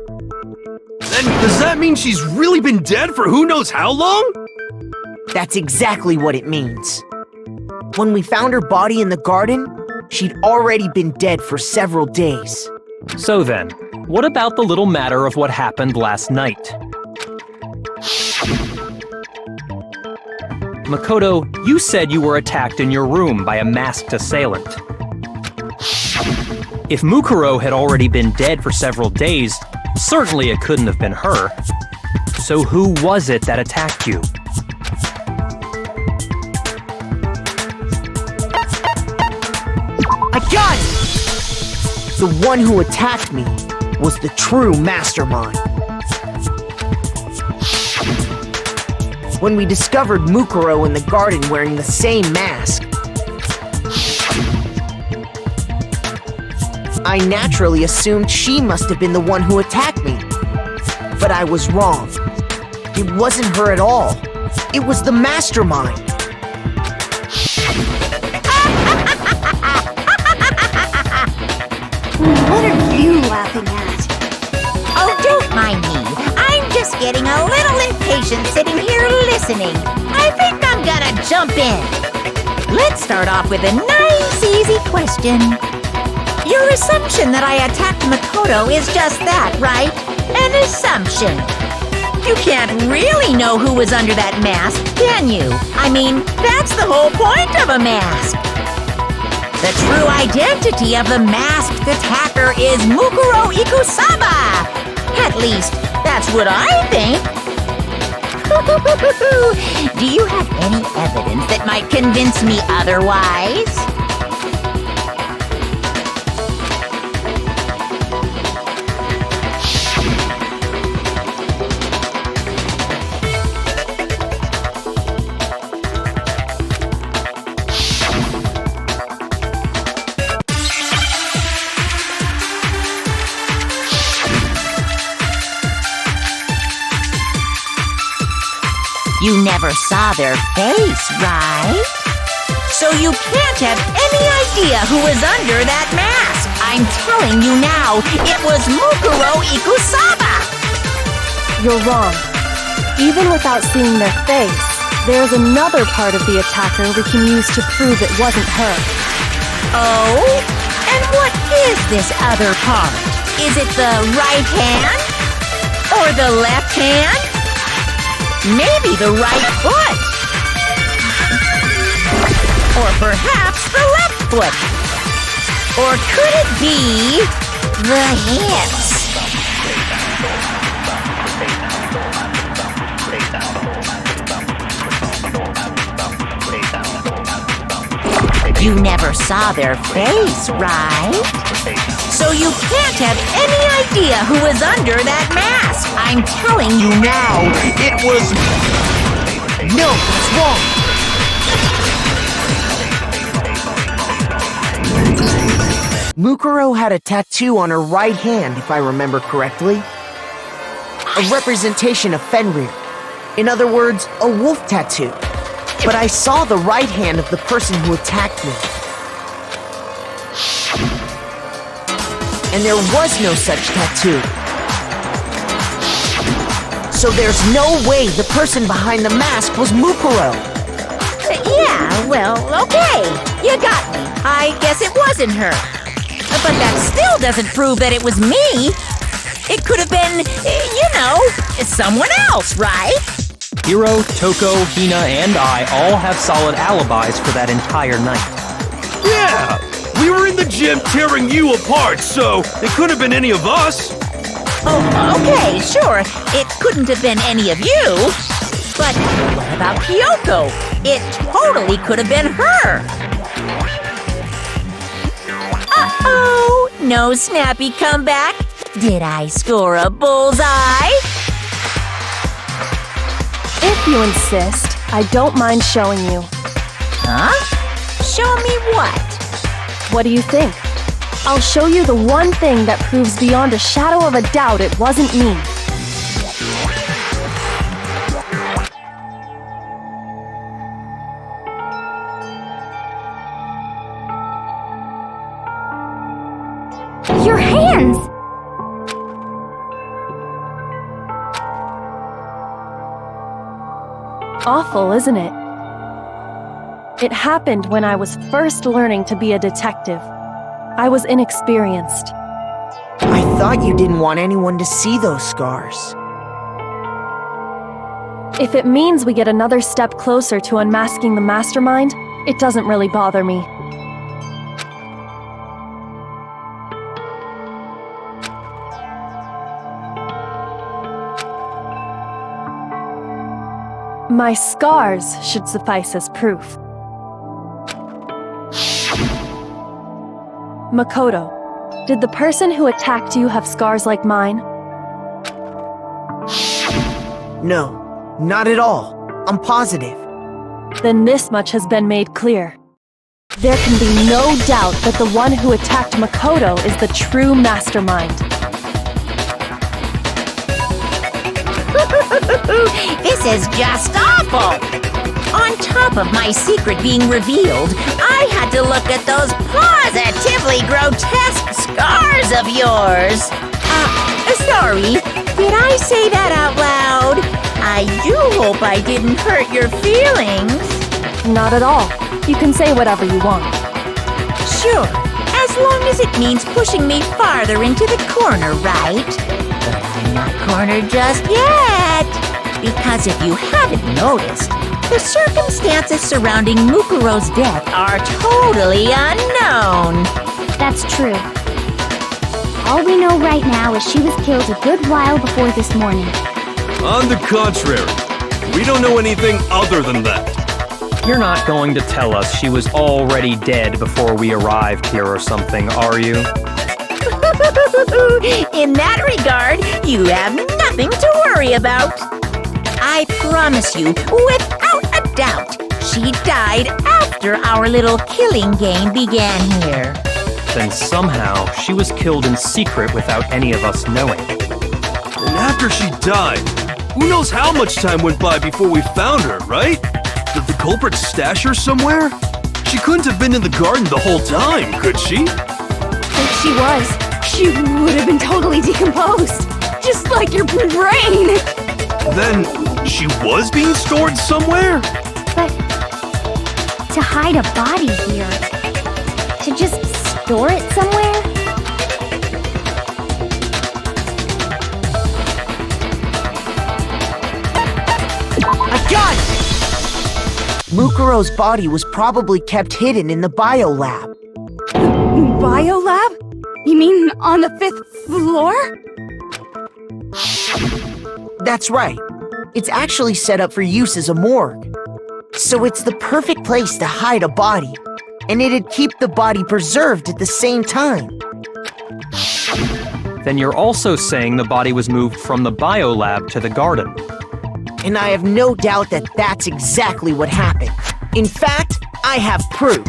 Speaker 8: then does that mean she's really been dead for who knows how long?
Speaker 6: That's exactly what it means. When we found her body in the garden, she'd already been dead for several days.
Speaker 3: So then, what about the little matter of what happened last night? Makoto, you said you were attacked in your room by a masked assailant. If Mukuro had already been dead for several days, certainly it couldn't have been her. So who was it that attacked you?
Speaker 6: I got it! The one who attacked me was the true mastermind. When we discovered Mukuro in the garden wearing the same mask, I naturally assumed she must have been the one who attacked me. But I was wrong. It wasn't her at all. It was the mastermind.
Speaker 1: What are you laughing at?
Speaker 7: Oh, don't mind me. I'm just getting a little impatient sitting here listening. I think I'm gonna jump in. Let's start off with a nice, easy question. Your assumption that I attacked Makoto is just that, right? An assumption. You can't really know who was under that mask, can you? I mean, that's the whole point of a mask. The true identity of the masked attacker is Mukuro Ikusaba! At least, that's what I think. Do you have any evidence that might convince me otherwise? You never saw their face, right? So you can't have any idea who was under that mask. I'm telling you now, it was Mukuro Ikusaba!
Speaker 4: You're wrong. Even without seeing their face, there's another part of the attacker we can use to prove it wasn't her.
Speaker 7: Oh? And what is this other part? Is it the right hand? Or the left hand? Maybe the right foot. Or perhaps the left foot. Or could it be the hips? You never saw their face, right? So you can't have any idea who was under that mask. I'm telling you now,
Speaker 8: It was...
Speaker 6: No, it's wrong. Mukuro had a tattoo on her right hand, if I remember correctly. A representation of Fenrir. In other words, a wolf tattoo. But I saw the right hand of the person who attacked me. And there was no such tattoo. So there's no way the person behind the mask was Mukuro.
Speaker 7: yeah, well, okay. You got me. I guess it wasn't her. But that still doesn't prove that it was me. It could have been, you know, someone else, right?
Speaker 3: Hiro, Toko, Hina, and I all have solid alibis for that entire night.
Speaker 8: Yeah! We were in the gym tearing you apart, so it could have been any of us.
Speaker 7: Oh, okay, sure. It couldn't have been any of you. But what about Kyoko? It totally could have been her. Uh-oh! No snappy comeback? Did I score a bullseye?
Speaker 4: If you insist, I don't mind showing you.
Speaker 7: Huh? Show me what?
Speaker 4: What do you think? I'll show you the one thing that proves beyond a shadow of a doubt it wasn't me.
Speaker 1: Your hands!
Speaker 4: Awful, isn't it? It happened when I was first learning to be a detective. I was inexperienced.
Speaker 6: I thought you didn't want anyone to see those scars.
Speaker 4: If it means we get another step closer to unmasking the mastermind, it doesn't really bother me. My scars should suffice as proof. Makoto, did the person who attacked you have scars like mine?
Speaker 6: No, not at all. I'm positive.
Speaker 4: Then this much has been made clear. There can be no doubt that the one who attacked Makoto is the true mastermind.
Speaker 7: This is just awful! On top of my secret being revealed, I had to look at those positively grotesque scars of yours. Sorry, did I say that out loud? I do hope I didn't hurt your feelings.
Speaker 4: Not at all. You can say whatever you want.
Speaker 7: Sure, as long as it means pushing me farther into the corner, right? But I'm not cornered just yet. Because if you haven't noticed, the circumstances surrounding Mukuro's death are totally unknown.
Speaker 1: That's true. All we know right now is she was killed a good while before this morning.
Speaker 8: On the contrary, we don't know anything other than that.
Speaker 3: You're not going to tell us she was already dead before we arrived here or something, are you?
Speaker 7: In that regard, you have nothing to worry about. I promise you, without a doubt, she died after our little killing game began here.
Speaker 3: Then somehow she was killed in secret without any of us knowing.
Speaker 8: And after she died, who knows how much time went by before we found her, right? Did the culprit stash her somewhere? She couldn't have been in the garden the whole time, could she?
Speaker 9: If she was, she would have been totally decomposed. Just like your brain.
Speaker 8: Then she was being stored somewhere?
Speaker 1: But to hide a body here, to just store it somewhere?
Speaker 6: I got it! Mukuro's body was probably kept hidden in the biolab.
Speaker 9: Biolab? You mean on the 5th floor?
Speaker 6: That's right. It's actually set up for use as a morgue. So it's the perfect place to hide a body. and it'd keep the body preserved at the same time.
Speaker 3: Then you're also saying the body was moved from the biolab to the garden.
Speaker 6: And I have no doubt that that's exactly what happened. In fact, I have proof.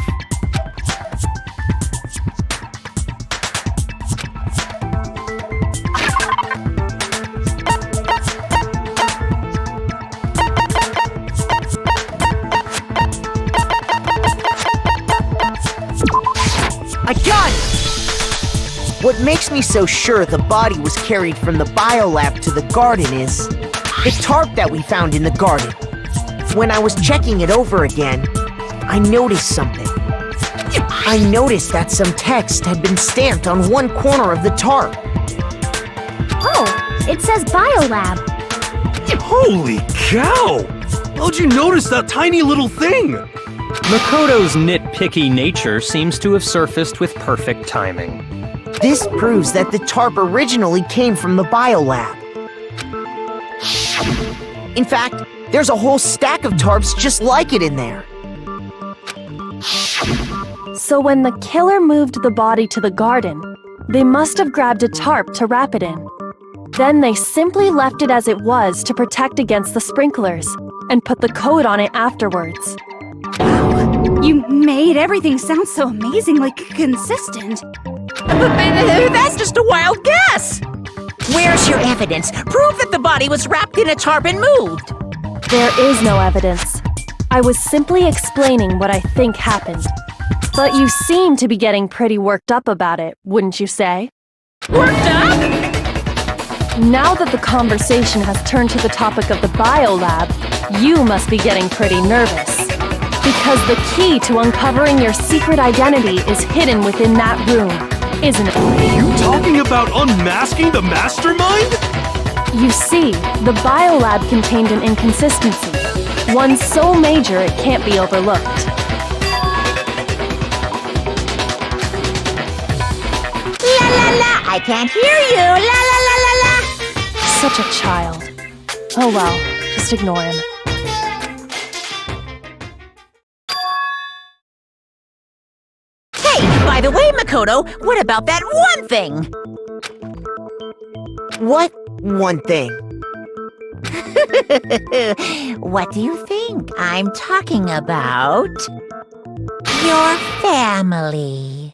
Speaker 6: I got it! What makes me so sure the body was carried from the biolab to the garden is the tarp that we found in the garden. When I was checking it over again, I noticed something. I noticed that some text had been stamped on one corner of the tarp.
Speaker 1: Oh, it says Biolab.
Speaker 8: Holy cow! How'd you notice that tiny little thing?
Speaker 3: Makoto's nitpicky nature seems to have surfaced with perfect timing.
Speaker 6: This proves that the tarp originally came from the biolab. In fact, there's a whole stack of tarps just like it in there.
Speaker 4: So when the killer moved the body to the garden, they must have grabbed a tarp to wrap it in. Then they simply left it as it was to protect against the sprinklers, and put the coat on it afterwards.
Speaker 9: You made everything sound so amazingly consistent.
Speaker 7: That's just a wild guess! Where's your evidence? Prove that the body was wrapped in a tarp and moved!
Speaker 4: There is no evidence. I was simply explaining what I think happened. But you seem to be getting pretty worked up about it, wouldn't you say?
Speaker 7: Worked up?
Speaker 4: Now that the conversation has turned to the topic of the biolab, you must be getting pretty nervous. Because the key to uncovering your secret identity is hidden within that room, isn't it?
Speaker 8: Are you talking about unmasking the mastermind?
Speaker 4: You see, the biolab contained an inconsistency, one so major it can't be overlooked.
Speaker 7: La la la! I can't hear you! La la la la la!
Speaker 4: Such a child. Oh well, just ignore him.
Speaker 7: Hey, by the way, Makoto, what about that one thing?
Speaker 6: What one thing?
Speaker 7: What do you think? I'm talking about your family.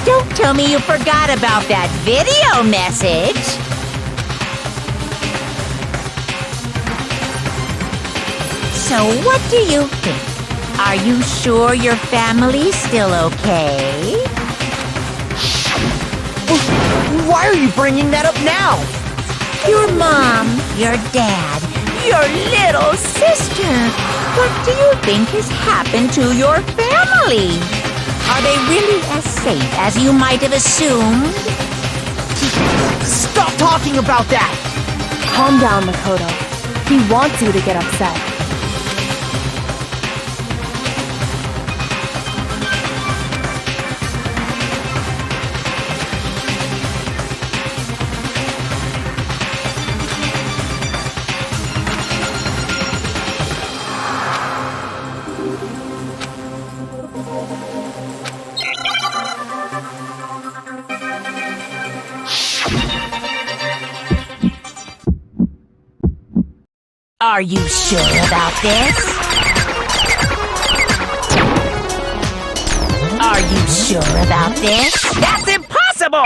Speaker 7: Don't tell me you forgot about that video message. So what do you think? Are you sure your family's still okay?
Speaker 6: Why are you bringing that up now?
Speaker 7: Your mom, your dad, your little sister. What do you think has happened to your family? Are they really as safe as you might have assumed?
Speaker 6: Stop talking about that!
Speaker 4: Calm down, Makoto. He wants you to get upset.
Speaker 7: Are you sure about this? Are you sure about this? That's impossible!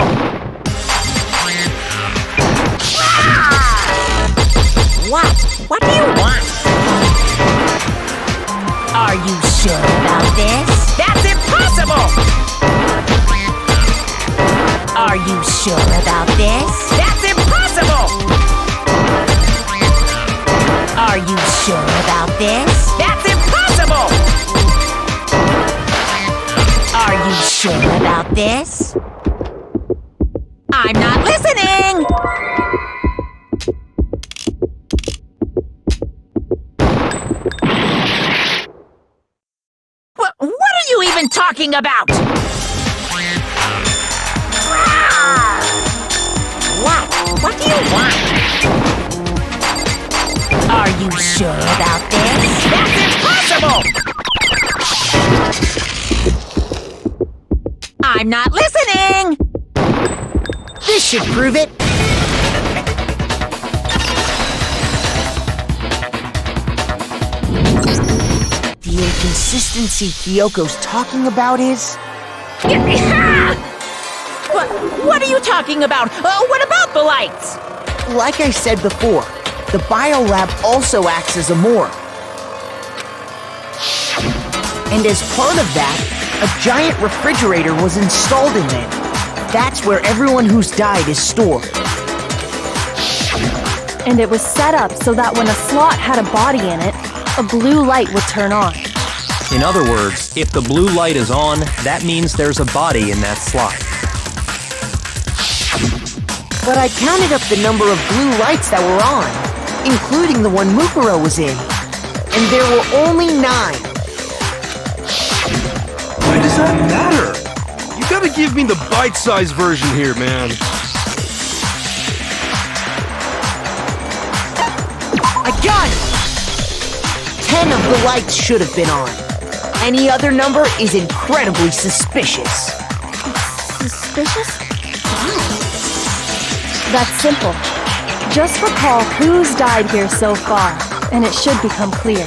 Speaker 7: What? What do you want? Are you sure about this? That's impossible! Are you sure about this? That's impossible! Are you sure about this? That's impossible! Are you sure about this? I'm not listening! What are you even talking about? What? What do you want? Are you sure about this? That's impossible! I'm not listening!
Speaker 6: This should prove it. The inconsistency Kyoko's talking about is...
Speaker 7: What are you talking about? What about the lights?
Speaker 6: Like I said before, the biolab also acts as a morgue. And as part of that, a giant refrigerator was installed in there. That's where everyone who's died is stored.
Speaker 4: And it was set up so that when a slot had a body in it, a blue light would turn on.
Speaker 3: In other words, if the blue light is on, that means there's a body in that slot.
Speaker 6: But I counted up the number of blue lights that were on, including the one Mukuro was in. And there were only 9.
Speaker 8: Why does that matter? You gotta give me the bite-sized version here, man.
Speaker 6: I got it! 10 of the lights should have been on. Any other number is incredibly suspicious.
Speaker 1: Suspicious?
Speaker 4: That's simple. Just recall who's died here so far, and it should become clear.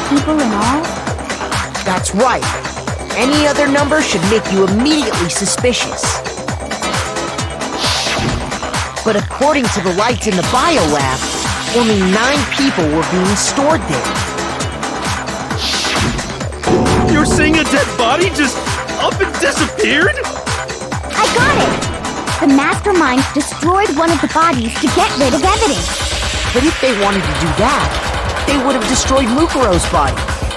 Speaker 1: People in all?
Speaker 6: That's right. Any other number should make you immediately suspicious. But according to the lights in the biolab, only 9 people were being stored there.
Speaker 8: You're saying a dead body just up and disappeared?
Speaker 1: I got it! The masterminds destroyed one of the bodies to get rid of evidence.
Speaker 6: But if they wanted to do that, they would have destroyed Mukuro's body,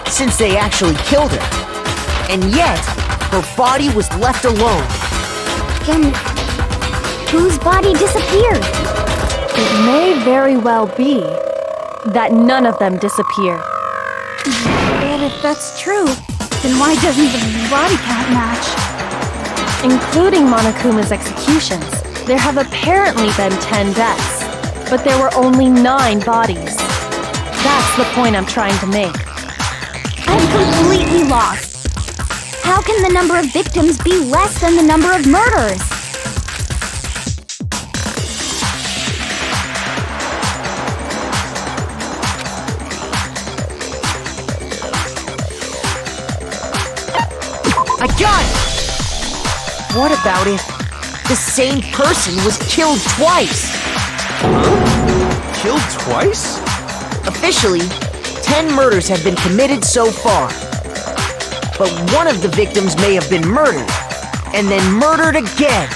Speaker 6: since they actually killed her. And yet, her body was left alone.
Speaker 1: Then, whose body disappeared?
Speaker 4: It may very well be that none of them disappear.
Speaker 9: But if that's true, then why doesn't the body count match?
Speaker 4: Including Monokuma's executions, there have apparently been 10 deaths, but there were only 9 bodies. That's the point I'm trying to make.
Speaker 1: I'm completely lost. How can the number of victims be less than the number of murders?
Speaker 6: I got it! What about if the same person was killed twice?
Speaker 8: Killed twice?
Speaker 6: Officially, 10 murders have been committed so far. But one of the victims may have been murdered, and then murdered again.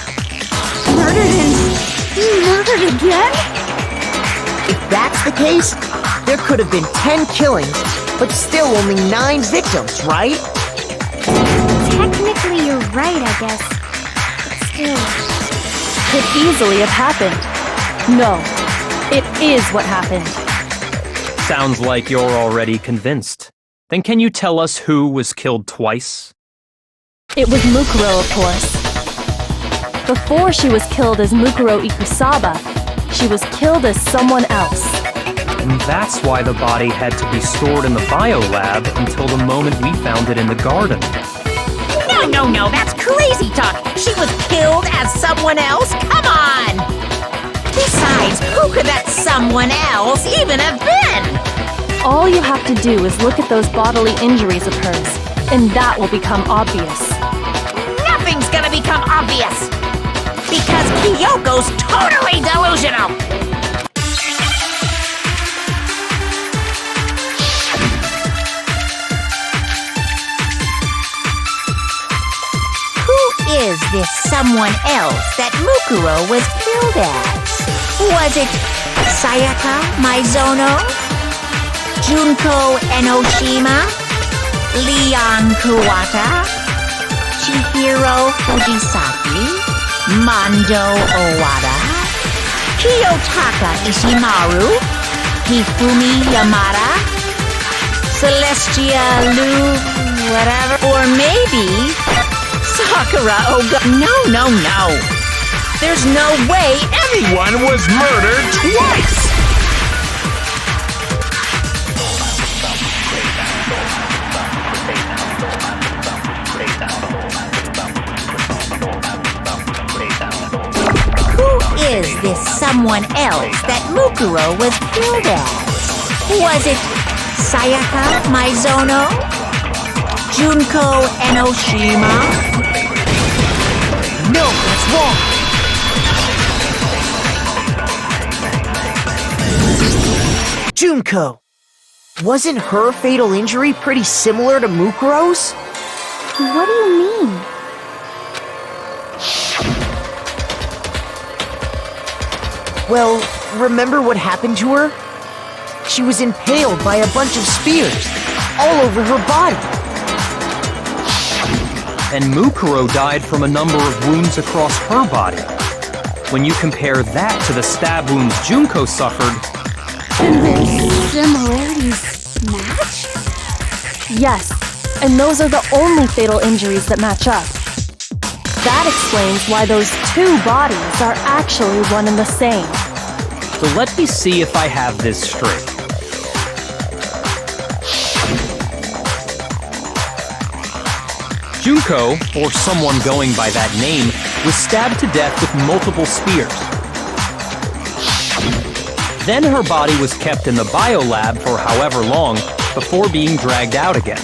Speaker 9: Murdered and murdered again?
Speaker 6: If that's the case, there could have been 10 killings, but still only 9 victims, right?
Speaker 1: Technically, you're right, I guess. But still...
Speaker 4: Could easily have happened. No, it is what happened.
Speaker 3: Sounds like you're already convinced. Then can you tell us who was killed twice?
Speaker 4: It was Mukuro, of course. Before she was killed as Mukuro Ikusaba, she was killed as someone else.
Speaker 3: And that's why the body had to be stored in the biolab until the moment we found it in the garden.
Speaker 7: No, that's crazy talk! She was killed as someone else? Come on! Besides, who could that someone else even have been?
Speaker 4: All you have to do is look at those bodily injuries of hers, and that will become obvious.
Speaker 7: Nothing's gonna become obvious! Because Kyoko's totally delusional! is this someone else that Mukuro was killed as? Was it Sayaka Maizono? Junko Enoshima? Leon Kuwata? Chihiro Fujisaki? Mondo Owada? Kiyotaka Ishimaru? Hifumi Yamada? Celestia Lu, whatever. Or maybe Sakura Oga. No. There's no way anyone was murdered twice! Who is this someone else that Mukuro was killed as? Was it Sayaka Maizono? Junko Enoshima?
Speaker 6: No, that's wrong. Junko. Wasn't her fatal injury pretty similar to Mukuro's?
Speaker 1: What do you mean?
Speaker 6: Well, remember what happened to her? She was impaled by a bunch of spears, all over her body.
Speaker 3: And Mukuro died from a number of wounds across her body. When you compare that to the stab wounds Junko suffered...
Speaker 1: Similarities match?
Speaker 4: Yes, and those are the only fatal injuries that match up. That explains why those two bodies are actually one and the same.
Speaker 3: So let me see if I have this straight. Junko, or someone going by that name, was stabbed to death with multiple spears. Then her body was kept in the biolab for however long before being dragged out again.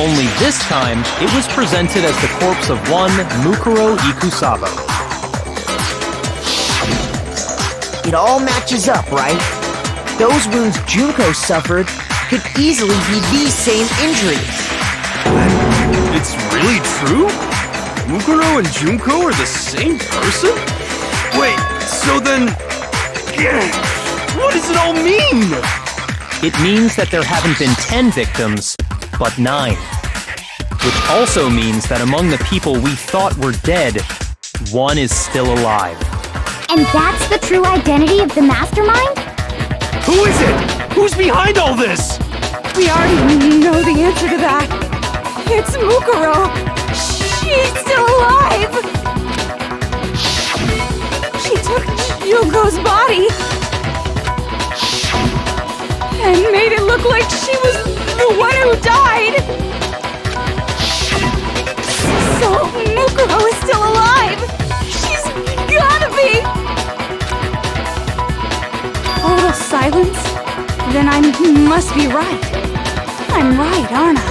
Speaker 3: Only this time, it was presented as the corpse of one Mukuro Ikusaba.
Speaker 6: It all matches up, right? Those wounds Junko suffered could easily be these same injuries.
Speaker 8: It's really true? Mukuro and Junko are the same person? Wait, so then... What does it all mean?
Speaker 3: It means that there haven't been 10 victims, but 9. Which also means that among the people we thought were dead, one is still alive.
Speaker 1: And that's the true identity of the mastermind?
Speaker 8: Who is it? Who's behind all this?
Speaker 9: We already know the answer to that. It's Mukuro. She's still alive. She took Junko's body and made it look like she was the one who died. So Mukuro is still alive. She's gotta be. Total silence? Then I must be right. I'm right, aren't I?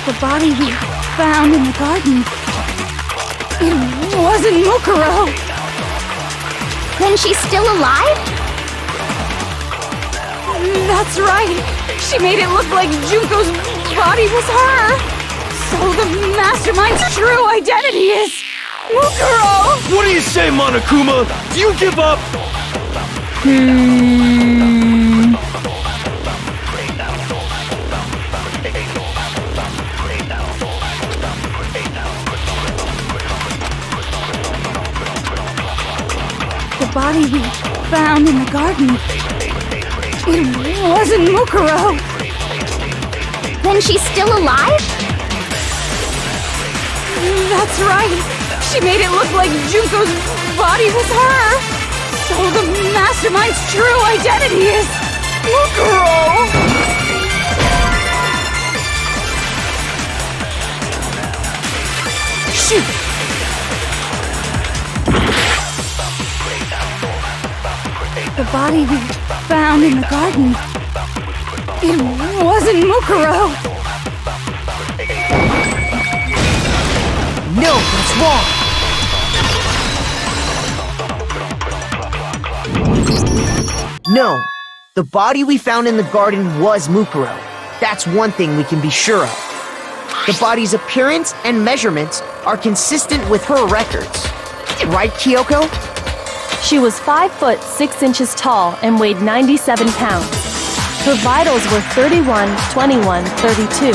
Speaker 9: The body we found in the garden. It wasn't Mukuro.
Speaker 1: Then she's still alive?
Speaker 9: That's right. She made it look like Junko's body was her. So the mastermind's true identity is Mukuro.
Speaker 8: What do you say, Monokuma? Do you give up?
Speaker 9: The body we found in the garden. It wasn't Mukuro.
Speaker 1: Then she's still alive?
Speaker 9: That's right. She made it look like Junko's body was her. So the mastermind's true identity is Mukuro.
Speaker 6: Shoot!
Speaker 9: The body we found in the garden, it wasn't Mukuro.
Speaker 6: No, that's wrong. No, the body we found in the garden was Mukuro. That's one thing we can be sure of. The body's appearance and measurements are consistent with her records. Right, Kyoko?
Speaker 4: She was 5 foot 6 inches tall and weighed 97 pounds. Her vitals were 31, 21, 32.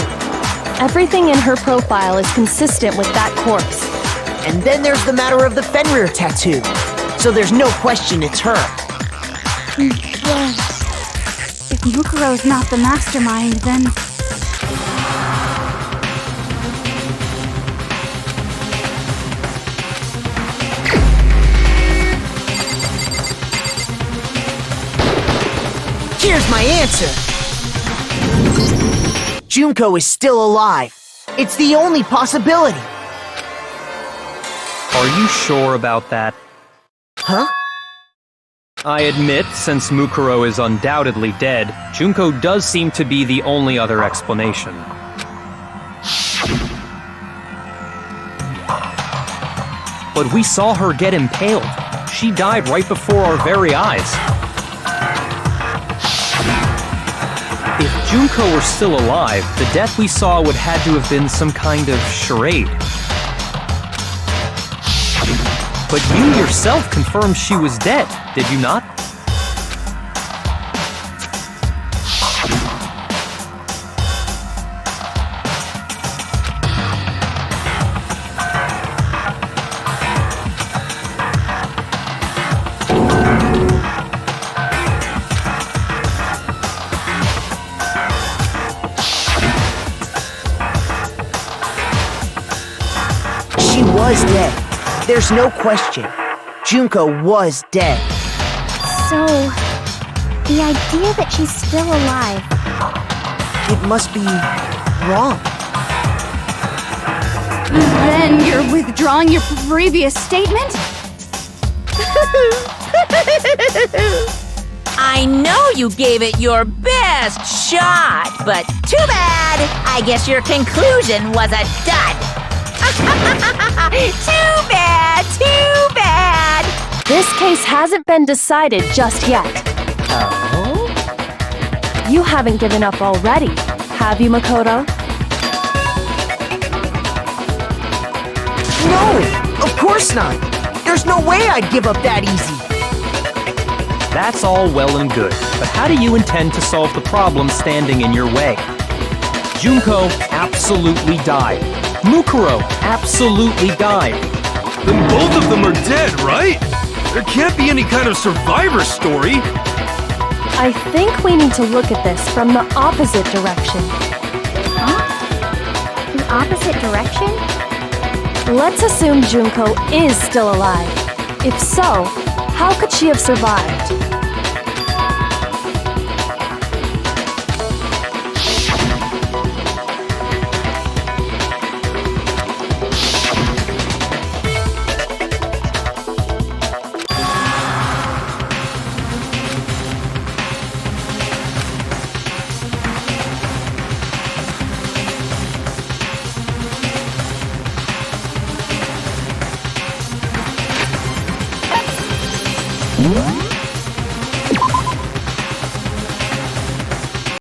Speaker 4: Everything in her profile is consistent with that corpse.
Speaker 6: And then there's the matter of the Fenrir tattoo. So there's no question it's her.
Speaker 9: Well, if Mukuro's not the mastermind, then...
Speaker 6: Here's my answer. Junko is still alive. It's the only possibility.
Speaker 3: Are you sure about that?
Speaker 6: Huh?
Speaker 3: I admit, since Mukuro is undoubtedly dead, Junko does seem to be the only other explanation. But we saw her get impaled. She died right before our very eyes. If Junko were still alive, the death we saw would had to have been some kind of charade. But you yourself confirmed she was dead, did you not?
Speaker 6: She was dead. There's no question. Junko was dead.
Speaker 1: So, the idea that she's still alive.
Speaker 6: It must be wrong.
Speaker 9: Then you're withdrawing your previous statement?
Speaker 7: I know you gave it your best shot, but too bad. I guess your conclusion was a dud. Too bad, too bad.
Speaker 4: This case hasn't been decided just yet.
Speaker 7: Oh?
Speaker 4: You haven't given up already, have you, Makoto?
Speaker 6: No, of course not. There's no way I'd give up that easy.
Speaker 3: That's all well and good, but how do you intend to solve the problem standing in your way? Junko absolutely died. Mukuro absolutely died.
Speaker 8: Then both of them are dead, right? There can't be any kind of survivor story.
Speaker 4: I think we need to look at this from the opposite direction.
Speaker 1: Huh? The opposite direction?
Speaker 4: Let's assume Junko is still alive. If so, how could she have survived?